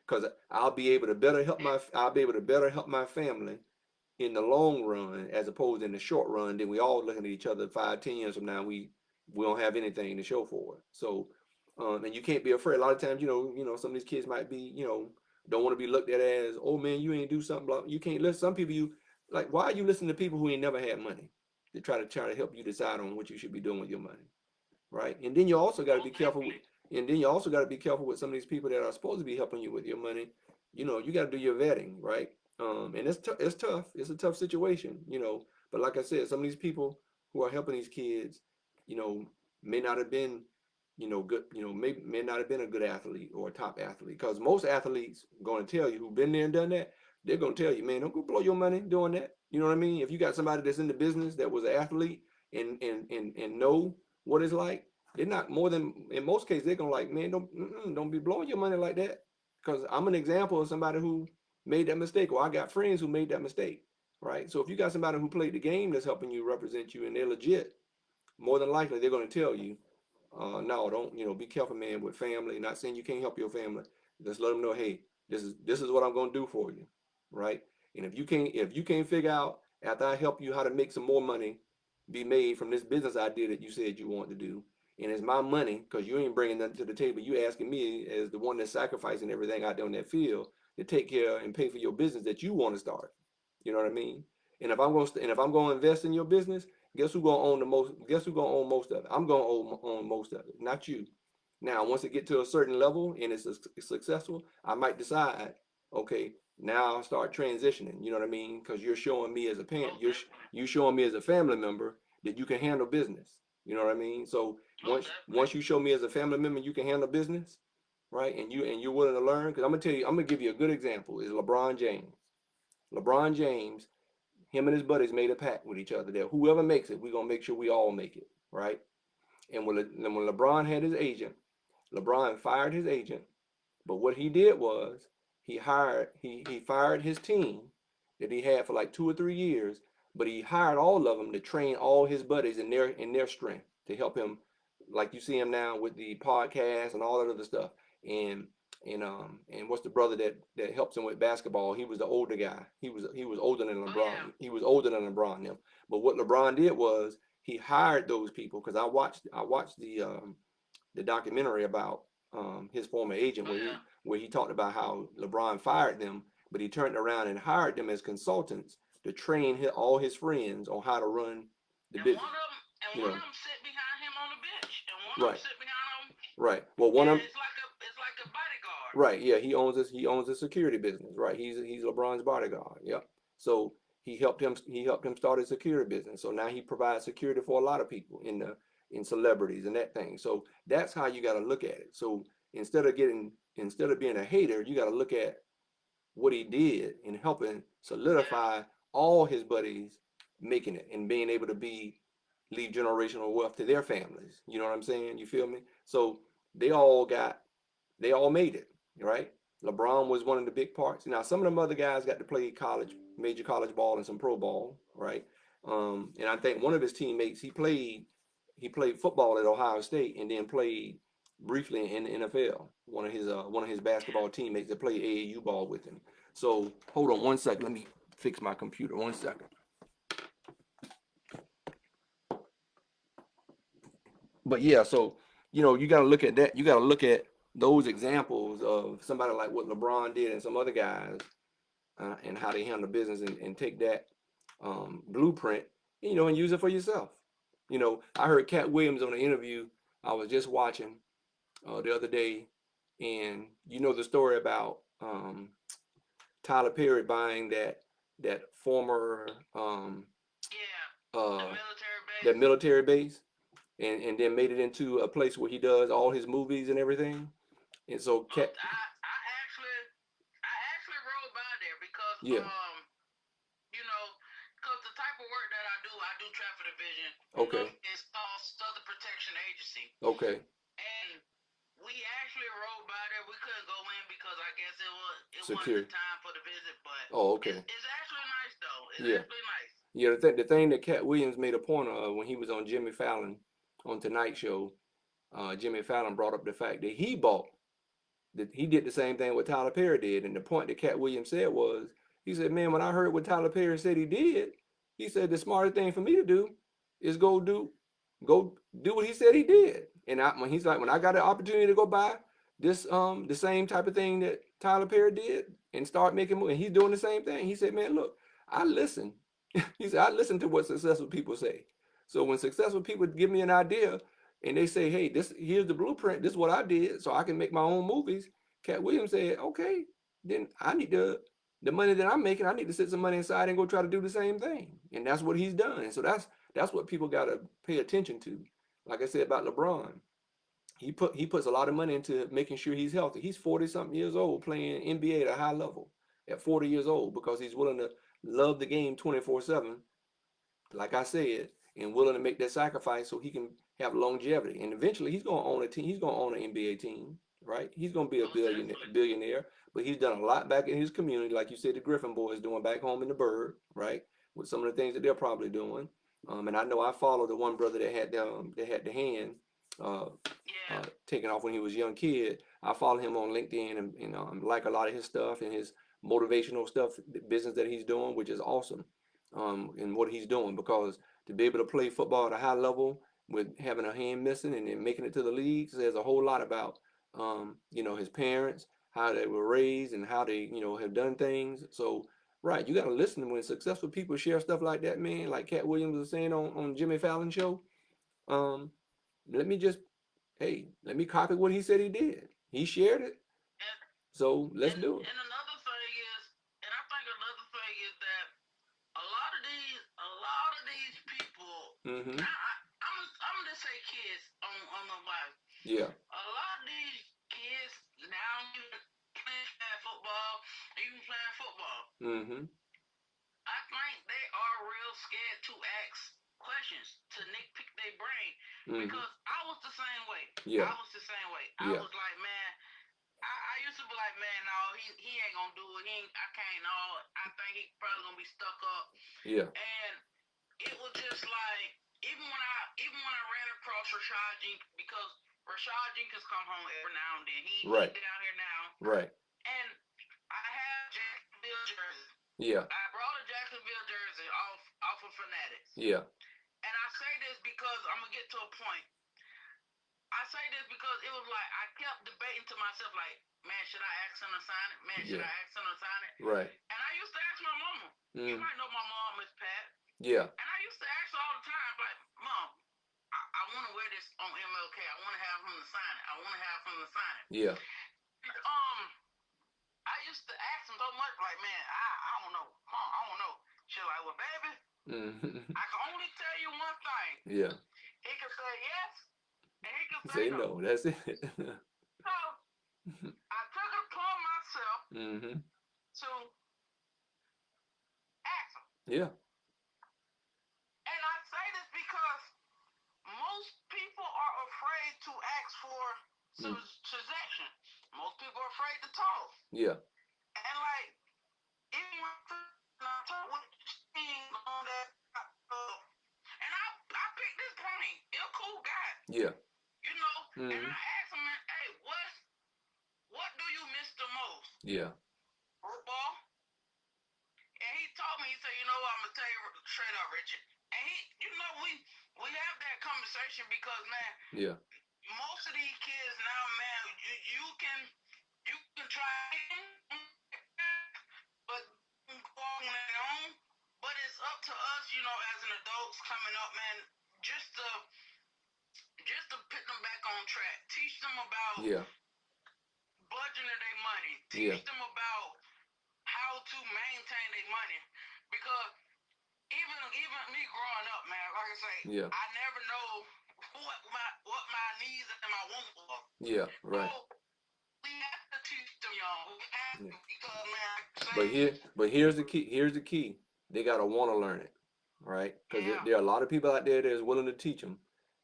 Because I'll be able to better help my family in the long run as opposed in the short run. Then we all looking at each other 5, 10 years from now. We don't have anything to show for it. So, and you can't be afraid. A lot of times, some of these kids might be, don't want to be looked at as, oh man, you ain't do something. Blah. You can't listen. Some people why are you listening to people who ain't never had money to try to help you decide on what you should be doing with your money, right? And then you also got to be careful with some of these people that are supposed to be helping you with your money. You got to do your vetting, right? And it's tough. It's a tough situation, But like I said, some of these people who are helping these kids, may not have been, good. May not have been a good athlete or a top athlete. Because most athletes going to tell you who've been there and done that, they're going to tell you, man, don't go blow your money doing that. You know what I mean? If you got somebody that's in the business that was an athlete and know what it's like, they're not more than, in most cases, they're gonna like, man, don't be blowing your money like that. Because I'm an example of somebody who made that mistake, or I got friends who made that mistake, right? So if you got somebody who played the game that's helping you represent you and they're legit, more than likely they're gonna tell you, no, don't, be careful, man, with family. Not saying you can't help your family. Just let them know, hey, this is what I'm gonna do for you, right? And if you can't figure out after I help you how to make some more money be made from this business idea that you said you want to do, and it's my money, because you ain't bringing nothing to the table. You asking me as the one that's sacrificing everything out there in that field to take care and pay for your business that you want to start. You know what I mean? And if I'm going to invest in your business, guess who's gonna own most of it? I'm gonna own most of it, not you. Now, once it get to a certain level and it's successful, I might decide, okay, now I'll start transitioning. You know what I mean? Because you're showing me as a parent, you showing me as a family member that you can handle business. You know what I mean? So once you show me as a family member you can handle business, right? And you're willing to learn. Because I'm gonna tell you, I'm gonna give you a good example. Is LeBron James. LeBron James, him and his buddies made a pact with each other that whoever makes it, we're gonna make sure we all make it, right? And when LeBron had his agent, LeBron fired his agent, but what he did was he fired his team that he had for like 2 or 3 years, but he hired all of them to train all his buddies in their strength to help him, like you see him now with the podcast and all that other stuff. And and what's the brother that helps him with basketball? He was the older guy. He was older than LeBron. Oh, yeah. He was older than LeBron them. But what LeBron did was he hired those people because I watched the documentary about his former agent where he talked about how LeBron fired them, but he turned around and hired them as consultants to train all his friends on how to run the business. One of them sit behind him on the bench, and one of them sit behind him. Right. Well, one of them. It's like a bodyguard. Right. Yeah. He owns a security business. Right. He's LeBron's bodyguard. Yep. So he helped him start a security business. So now he provides security for a lot of people in celebrities and that thing. So that's how you got to look at it. So instead of being a hater, you got to look at what he did in helping solidify all his buddies making it and being able to leave generational wealth to their families. You know what I'm saying? You feel me? So they all made it, right? LeBron was one of the big parts. Now some of them other guys got to play major college ball and some pro ball, right? And I think one of his teammates he played football at Ohio State and then played briefly in the NFL. One of his basketball teammates that played AAU ball with him. So hold on one second. Let me fix my computer. 1 second. But yeah, so you got to look at that. You got to look at those examples of somebody like what LeBron did and some other guys, and how they handle business and take that blueprint, and use it for yourself. I heard Cat Williams on an interview I was just watching the other day, and the story about Tyler Perry buying that former the military base, and then made it into a place where he does all his movies and everything. And so I actually rode by there because because the type of work that I do traffic division. Okay. It's called Southern Protection Agency. Okay. And we actually rode by there. We couldn't go in because I guess it Secure. wasn't time for the visit. But okay. It's actually nice though. It's actually nice. Yeah, the thing that Cat Williams made a point of when he was on Jimmy Fallon on Tonight Show, Jimmy Fallon brought up the fact that he did the same thing what Tyler Perry did, and the point that Cat Williams said was, he said, man, when I heard what Tyler Perry said he did, he said the smartest thing for me to do is go do what he said he did. And when I got the opportunity to go buy this the same type of thing that Tyler Perry did and start making money, and he's doing the same thing. He said, man, look, I listen. He said, I listen to what successful people say. So when successful people give me an idea and they say, hey, here's the blueprint, this is what I did so I can make my own movies. Cat Williams said, okay, then I need the money that I'm making, I need to set some money aside and go try to do the same thing. And that's what he's done. And so that's what people got to pay attention to. Like I said about LeBron, he puts a lot of money into making sure he's healthy. He's 40-something years old playing NBA at a high level at 40 years old because he's willing to love the game 24/7, like I said, and willing to make that sacrifice so he can have longevity. And eventually he's going to own a team. He's going to own an NBA team, right? He's going to be a billionaire, but he's done a lot back in his community, like you said, the Griffin boys doing back home in the Burg, right? With some of the things that they're probably doing. And I know I follow the one brother that had the hand taken off when he was a young kid. I follow him on LinkedIn and like a lot of his stuff and his motivational stuff, the business that he's doing, which is awesome. And what he's doing, because to be able to play football at a high level with having a hand missing and then making it to the league says a whole lot about his parents, how they were raised and how they have done things. So right, you got to listen when successful people share stuff like that, man. Like Cat Williams was saying on Jimmy Fallon show. Let me just hey, let me copy what he said he did. He shared it, And so let's and do it. and another thing is, and I think another thing is that a lot of these people. Mm-hmm. I'm gonna just say kids on the life. Yeah. A lot of these kids now even playing football, even playing football. Mm-hmm. I think they are real scared to ask questions to nitpick their brain Mm-hmm. because I was the same way. Yeah. I was the same way. I Yeah. was like, man, I used to be like, man, no, he ain't gonna do it. I can't. No, I think he probably gonna be stuck up. Yeah. And it was just like even when I ran across Rashad Jenkins because Rashad Jenkins come home every now and then. He Right. down here now, Right. and I have Jacksonville jersey. Yeah. I brought a Jacksonville jersey off of Fanatics. Yeah. And I say this because I'm gonna get to a point. I say this because it was like I kept debating to myself, like, man, should I ask him to sign it? Man, should Yeah. I ask him to sign it? Right. And I used to ask my mama. You Mm. might know my mom, Miss Pat. Yeah. And I used to ask her all the time, like, Mom, I want to wear this on MLK. I want to have him to sign it. I want to have him to sign it. Yeah. I used to ask him so much, like, man, I don't know, Mom, I don't know. She's like, well, baby, Mm-hmm. I can only tell you one thing. Yeah. He can say yes, and he can Say no. That's it. So I took it upon myself Mm-hmm. to ask him. Yeah. And I say this because most people are afraid to ask for suggestion. Most people are afraid to talk. Yeah. And like, even when I talk with Steve on that, and I picked this pony. He's a cool guy. Yeah. You know, Mm-hmm. and I asked him, hey, what do you miss the most? Yeah. Football. And he told me, he said, you know what, I'm gonna tell you straight up, Richard. And we have that conversation because, man, Yeah. most of these kids now, man, you can try, but go on their own. But it's up to us, you know, as an adults coming up, man, just to put them back on track. Teach them about Yeah. budgeting their money. Teach Yeah. them about how to maintain their money. Because even me growing up, man, like I say, Yeah. I never know what my needs and my wants were. Yeah. Right. So we have to teach them, y'all. We have to, because, man, But here's the key. Here's the key. They gotta want to learn it, right? Because yeah, there are a lot of people out there that's willing to teach them,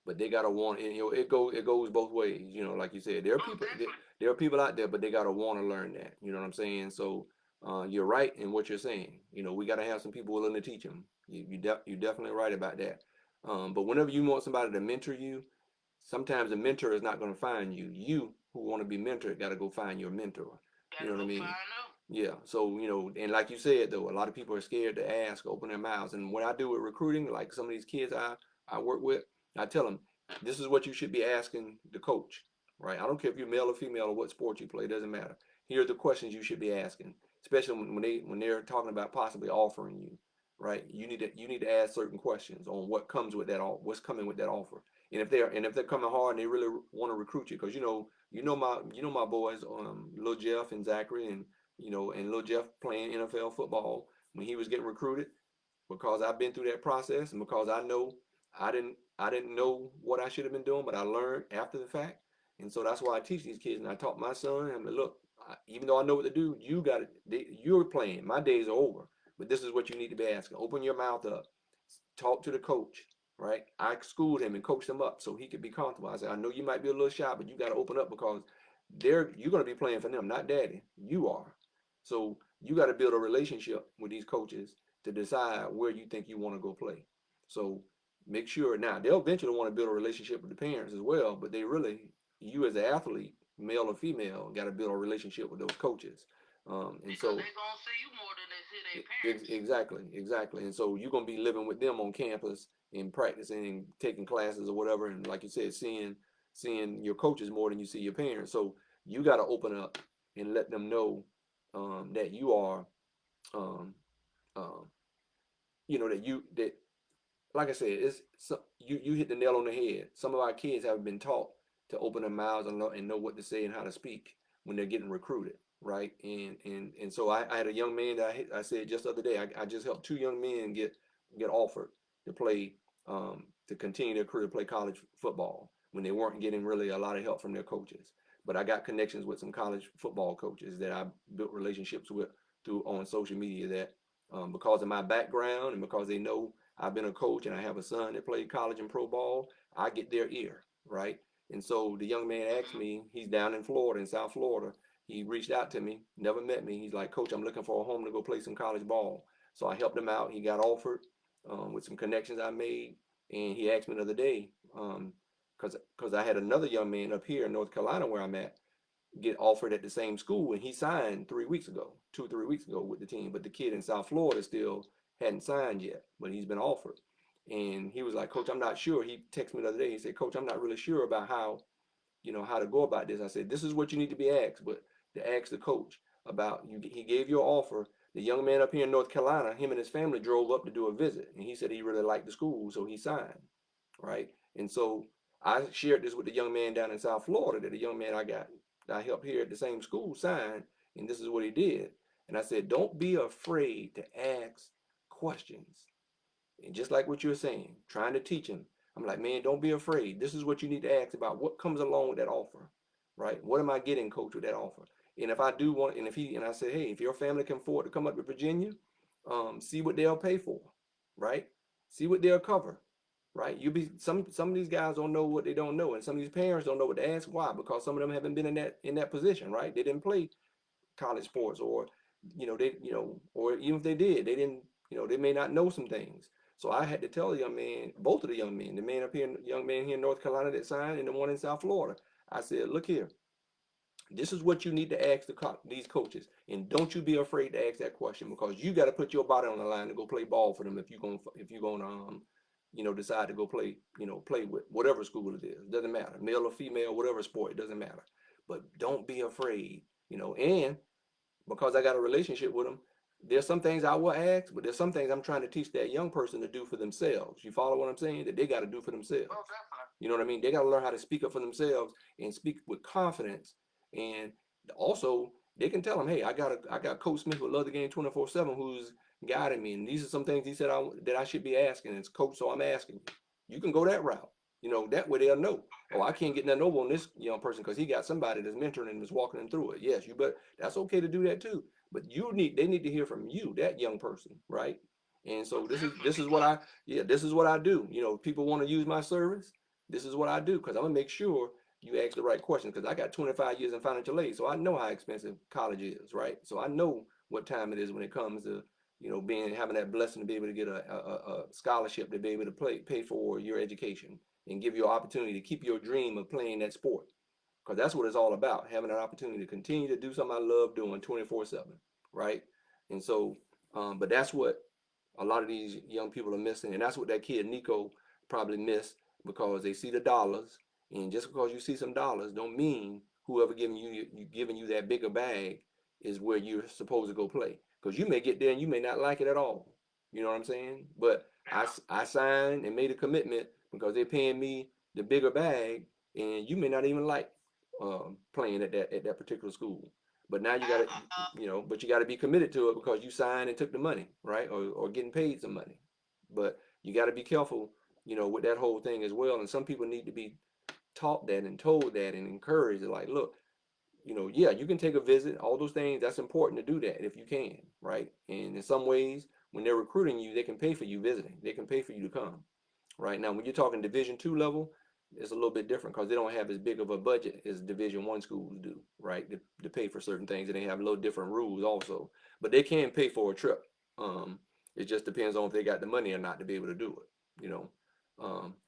but they gotta want. And, you know, it goes both ways. You know, like you said, there are people definitely. there are people out there, but they gotta want to learn that. You know what I'm saying? So you're right in what you're saying. You know, we gotta have some people willing to teach them. You're definitely right about that. But whenever you want somebody to mentor you, sometimes the mentor is not going to find you. You who want to be mentored got to go find your mentor. You Gotta know what I go mean? find out. Yeah. So, you know, and like you said though, a lot of people are scared to ask, open their mouths. And what I do with recruiting, like some of these kids I work with, I tell them, this is what you should be asking the coach, right? I don't care if you're male or female or what sport you play, it doesn't matter. Here are the questions you should be asking, especially when they're talking about possibly offering you, right? You need to ask certain questions on what comes with that what's coming with that offer. And if they're coming hard and they really want to recruit you, because you know my boys, Lil Jeff and Zachary, and and Lil Jeff playing NFL football when he was getting recruited, because I've been through that process, and because I know I didn't know what I should have been doing, but I learned after the fact. And so that's why I teach these kids, and I taught my son. I'm like, look, even though I know what to do, you got it. You're playing. My days are over, but this is what you need to be asking. Open your mouth up. Talk to the coach. Right? I schooled him and coached him up so he could be comfortable. I said, I know you might be a little shy, but you got to open up because you're going to be playing for them, not daddy. You are. So you got to build a relationship with these coaches to decide where you think you want to go play. So make sure now they'll eventually want to build a relationship with the parents as well, but you as an athlete, male or female, got to build a relationship with those coaches. And Because so they're going to see you more than they see their parents. exactly. And so you're gonna be living with them on campus and practicing and taking classes or whatever, and like you said, seeing your coaches more than you see your parents. So you got to open up and let them know that you are, um, um, that like I said, you hit the nail on the head. Some of our kids haven't been taught to open their mouths and know what to say and how to speak when they're getting recruited, right? And so I had a young man that I said just the other day, I just helped 2 young men get offered to play, to continue their career, play college football when they weren't getting really a lot of help from their coaches. But I got connections with some college football coaches that I built relationships with through on social media that, because of my background and because they know I've been a coach and I have a son that played college and pro ball, I get their ear, right? And so the young man asked me, he's down in Florida, in South Florida. He reached out to me, never met me. He's like, Coach, I'm looking for a home to go play some college ball. So I helped him out. He got offered, with some connections I made. And he asked me the other day, because I had another young man up here in North Carolina where I'm at, get offered at the same school, and he signed 3 weeks ago, 2 or 3 weeks ago with the team. But the kid in South Florida still hadn't signed yet, but he's been offered. And he was like, Coach, I'm not sure. He texted me the other day. He said, Coach, I'm not really sure about how to go about this. I said, this is what you need to be asked, but to ask the coach about you. He gave you an offer. The young man up here in North Carolina, him and his family drove up to do a visit, and he said he really liked the school, so he signed, right? And so I shared this with the young man down in South Florida, that the young man that I helped here at the same school signed, and this is what he did. And I said, don't be afraid to ask questions. And just like what you're saying, trying to teach him, I'm like, man, don't be afraid. This is what you need to ask about. What comes along with that offer, right? What am I getting, coach, with that offer? And if I do want, and I say, hey, if your family can afford to come up to Virginia, see what they'll pay for, right? See what they'll cover, right? Some of these guys don't know what they don't know, and some of these parents don't know what to ask. Why? Because some of them haven't been in that position, right? They didn't play college sports, or or even if they did, they didn't, they may not know some things. So I had to tell the young man, both of the young men, the man up here, young man here in North Carolina that signed, and the one in South Florida. I said, look here, this is what you need to ask these coaches, and don't you be afraid to ask that question, because you got to put your body on the line to go play ball for them if you're gonna decide to go play with whatever school it is. It doesn't matter, male or female, whatever sport, it doesn't matter. But don't be afraid, and because I got a relationship with them, there's some things I will ask, but there's some things I'm trying to teach that young person to do for themselves. You follow what I'm saying? That they got to do for themselves. Oh, definitely. You know what I mean? They got to learn how to speak up for themselves and speak with confidence. And also, they can tell them, hey, I got Coach Smith who loves the game 24/7, who's guiding me, and these are some things he said that I should be asking. And it's coach, so I'm asking you. You can go that route. That way they'll know. Oh, I can't get nothing over on this young person because he got somebody that's mentoring and is walking him through it. Yes, that's okay to do that too. But they need to hear from you, that young person, right? And so this is what I do. People want to use my service. This is what I do, because I'm gonna make sure you ask the right questions, because I got 25 years in financial aid, so I know how expensive college is, right? So I know what time it is when it comes to having that blessing to be able to get a scholarship to be able to pay for your education and give you an opportunity to keep your dream of playing that sport, because that's what it's all about, having an opportunity to continue to do something I love doing 24/7, right? And so, but that's what a lot of these young people are missing, and that's what that kid Nico probably missed, because they see the dollars, and just because you see some dollars don't mean whoever giving you that bigger bag is where you're supposed to go play, because you may get there and you may not like it at all. You know what I'm saying? But I signed and made a commitment because they're paying me the bigger bag, and you may not even like playing at that particular school. But now you got to, but you got to be committed to it because you signed and took the money, right? Or getting paid some money. But you got to be careful, with that whole thing as well. And some people need to be taught that and told that and encouraged. Like, look, yeah, you can take a visit, all those things. That's important to do that if you can, right? And in some ways, when they're recruiting you, they can pay for you visiting. They can pay for you to come. Right now, when you're talking Division II level, it's a little bit different because they don't have as big of a budget as Division I schools do, right? To pay for certain things, and they have a little different rules also. But they can pay for a trip. It just depends on if they got the money or not to be able to do it.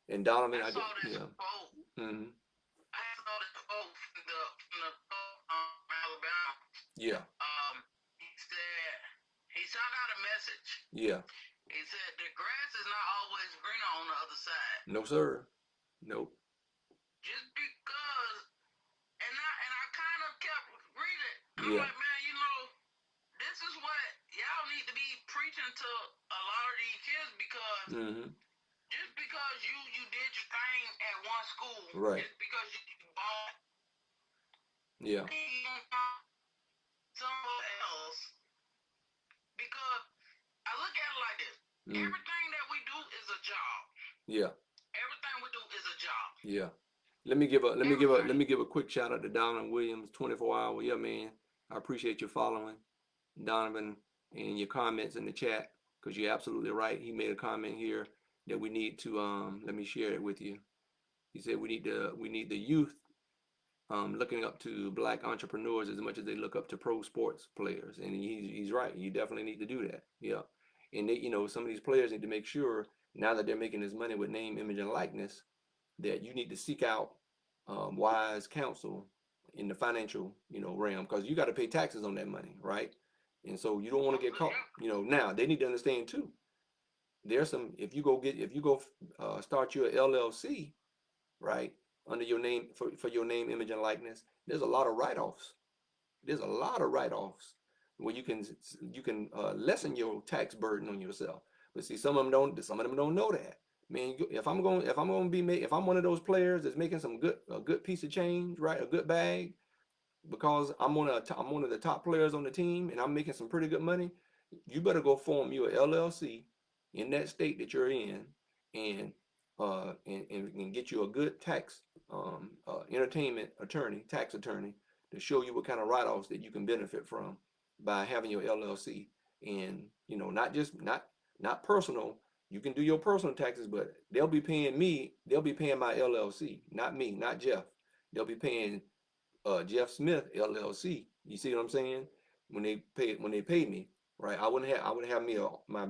And Donovan, I saw this quote. Mm-hmm. I saw this quote from the Alabama. Yeah. He said he sent out a message. Yeah. He said the grass is not always greener on the other side. No, sir. Nope. Just because, and I kind of kept reading. And Yeah. I'm like, man, this is what y'all need to be preaching to a lot of these kids, because Mm-hmm. just because because you did your thing at one school. Right. It's because you bought. Yeah. Somewhere else. Because I look at it like this. Everything that we do is a job. Yeah. Everything we do is a job. Yeah. Let me give a quick shout out to Donovan Williams, 24 Hour. Yeah, man. I appreciate you following Donovan and your comments in the chat, because you're absolutely right. He made a comment here that we need to let me share it with you. He said we need the youth looking up to black entrepreneurs as much as they look up to pro sports players, and he's right. You definitely need to do that. Yeah, and they, some of these players need to make sure, now that they're making this money with name, image, and likeness, that you need to seek out wise counsel in the financial realm, because you got to pay taxes on that money, right? And so you don't want to get caught. Now they need to understand too. There's some, if you go start your LLC, right, under your name, for your name, image, and likeness, there's a lot of write-offs. There's a lot of write-offs where you can lessen your tax burden on yourself. But see, some of them don't know that. Man, if I'm one of those players that's making a good piece of change, right, a good bag, because I'm one of the top players on the team and I'm making some pretty good money, you better go form you a LLC in that state that you're in, and get you a good tax entertainment attorney, tax attorney, to show you what kind of write-offs that you can benefit from by having your LLC. And not personal. You can do your personal taxes, but they'll be paying my LLC, not me, not Jeff. They'll be paying Jeff Smith LLC. You see what I'm saying? When they pay me, right? I would have me my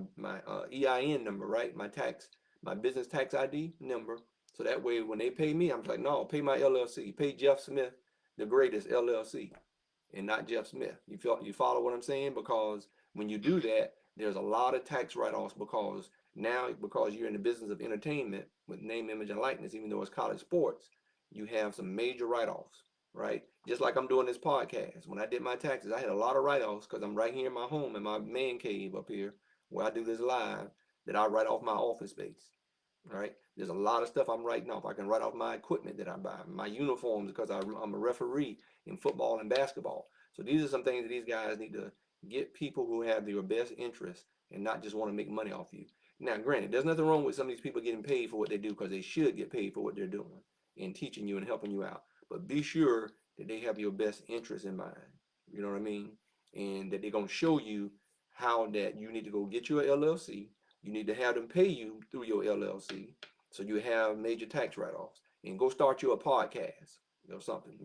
EIN number, right? My business tax ID number. So that way, when they pay me, I'm like, no, pay my LLC, pay Jeff Smith, the greatest LLC, and not Jeff Smith. You follow what I'm saying? Because when you do that, there's a lot of tax write-offs, because you're in the business of entertainment with name, image, and likeness, even though it's college sports, you have some major write-offs, right? Just like I'm doing this podcast. When I did my taxes, I had a lot of write-offs because I'm right here in my home, in my man cave up here, where I do this live, that I write off my office space, right? There's a lot of stuff I'm writing off. I can write off my equipment that I buy, my uniforms, because I'm a referee in football and basketball. So these are some things that these guys need to get people who have your best interest and not just want to make money off you. Now, granted, there's nothing wrong with some of these people getting paid for what they do, because they should get paid for what they're doing and teaching you and helping you out. But be sure that they have your best interest in mind. You know what I mean? And that they're going to show you how that you need to go get your LLC. You need to have them pay you through your LLC, so you have major tax write-offs. And go start you a podcast or something.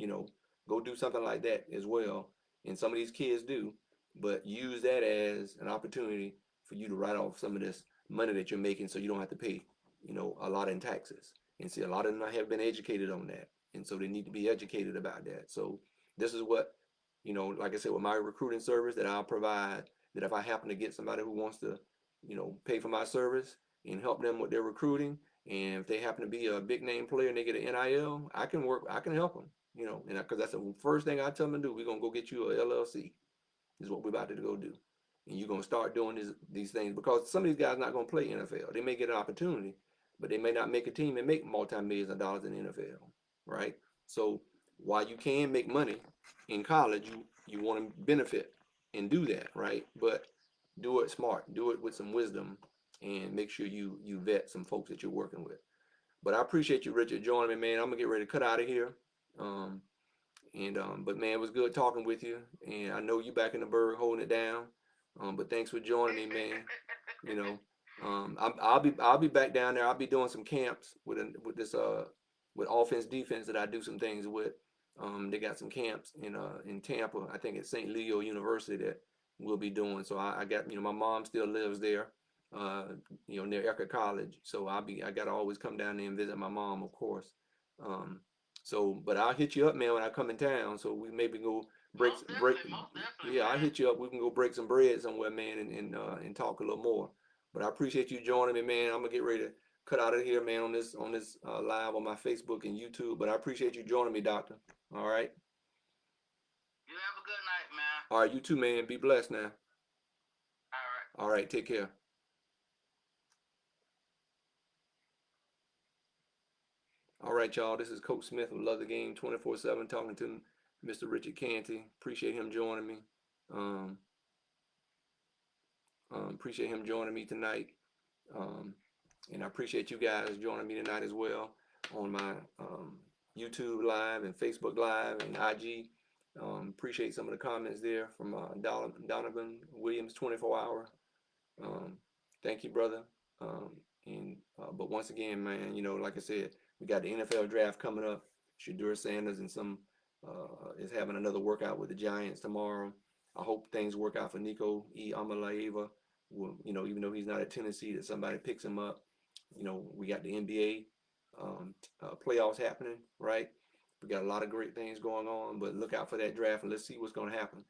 Go do something like that as well. And some of these kids do, but use that as an opportunity for you to write off some of this money that you're making, so you don't have to pay, a lot in taxes. And see, a lot of them have been educated on that, and so they need to be educated about that. So this is what, like I said, with my recruiting service that I'll provide, that if I happen to get somebody who wants to, pay for my service and help them with their recruiting, and if they happen to be a big name player and they get an NIL, I can help them, and because that's the first thing I tell them to do. We're going to go get you a LLC, is what we're about to go do. And you're going to start doing these things, because some of these guys are not going to play NFL. They may get an opportunity, but they may not make a team and make multi-millions of dollars in the NFL, right? So while you can make money in college, you want to benefit and do that, right? But do it smart, do it with some wisdom, and make sure you vet some folks that you're working with. But I appreciate you, Richard, joining me, man. I'm gonna get ready to cut out of here. But man, it was good talking with you, and I know you back in the Berg holding it down. But thanks for joining me, man. I'll be back down there. I'll be doing some camps with offense defense that I do some things with. They got some camps in Tampa. I think it's St. Leo University that we'll be doing. So I got, my mom still lives there, near Ecker College. So I gotta always come down there and visit my mom, of course. But I'll hit you up, man, when I come in town. So we maybe go break. Most definitely, Yeah, I'll hit you up. We can go break some bread somewhere, man, and talk a little more. But I appreciate you joining me, man. I'm gonna get ready to cut out of here, man, on this live on my Facebook and YouTube. But I appreciate you joining me, Doctor. All right. You have a good night, man. All right, you too, man. Be blessed now. All right. All right, take care. All right, y'all. This is Coach Smith of Love the Game 24/7 talking to Mr. Richard Canty. Appreciate him joining me. Appreciate him joining me tonight. And I appreciate you guys joining me tonight as well on my YouTube Live and Facebook Live and IG. Appreciate some of the comments there from Donovan Williams 24 Hour. Thank you, brother. But once again, man, like I said, we got the NFL draft coming up. Shadur Sanders and is having another workout with the Giants tomorrow. I hope things work out for Nico Amalaeva. Well, even though he's not at Tennessee, that somebody picks him up. We got the NBA playoffs happening, right? We got a lot of great things going on, but look out for that draft and let's see what's going to happen.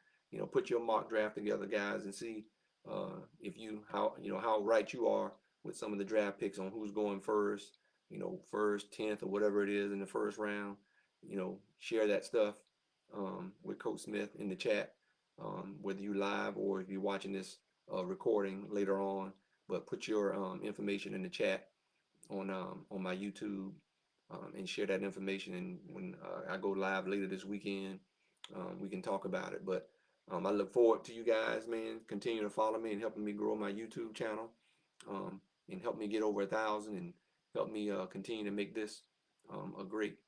Put your mock draft together, guys, and see how right you are with some of the draft picks on who's going first, first, 10th, or whatever it is in the first round. Share that stuff with Coach Smith in the chat, whether you live or if you're watching this recording later on. But put your information in the chat on my YouTube and share that information. And when I go live later this weekend, we can talk about it. But I look forward to you guys, man. Continue to follow me and helping me grow my YouTube channel, and help me get over 1,000 and help me continue to make this a great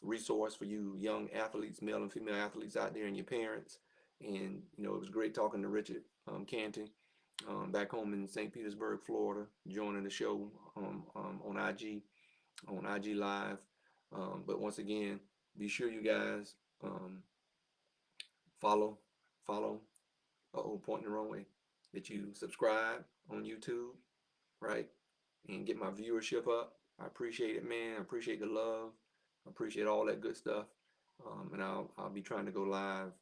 resource for you young athletes, male and female athletes out there, and your parents. And it was great talking to Richard Canty back home in St. Petersburg, Florida, joining the show on IG Live. But once again, be sure you guys follow. Pointing the wrong way. That you subscribe on YouTube, right, and get my viewership up. I appreciate it, man. I appreciate the love. I appreciate all that good stuff. And I'll be trying to go live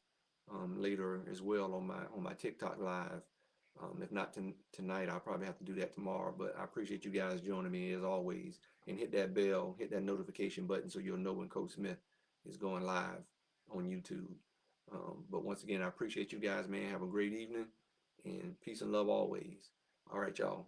later as well on my TikTok live. If not tonight, I'll probably have to do that tomorrow. But I appreciate you guys joining me as always. And hit that bell, hit that notification button so you'll know when Coach Smith is going live on YouTube. But once again, I appreciate you guys, man. Have a great evening and peace and love always. All right, y'all.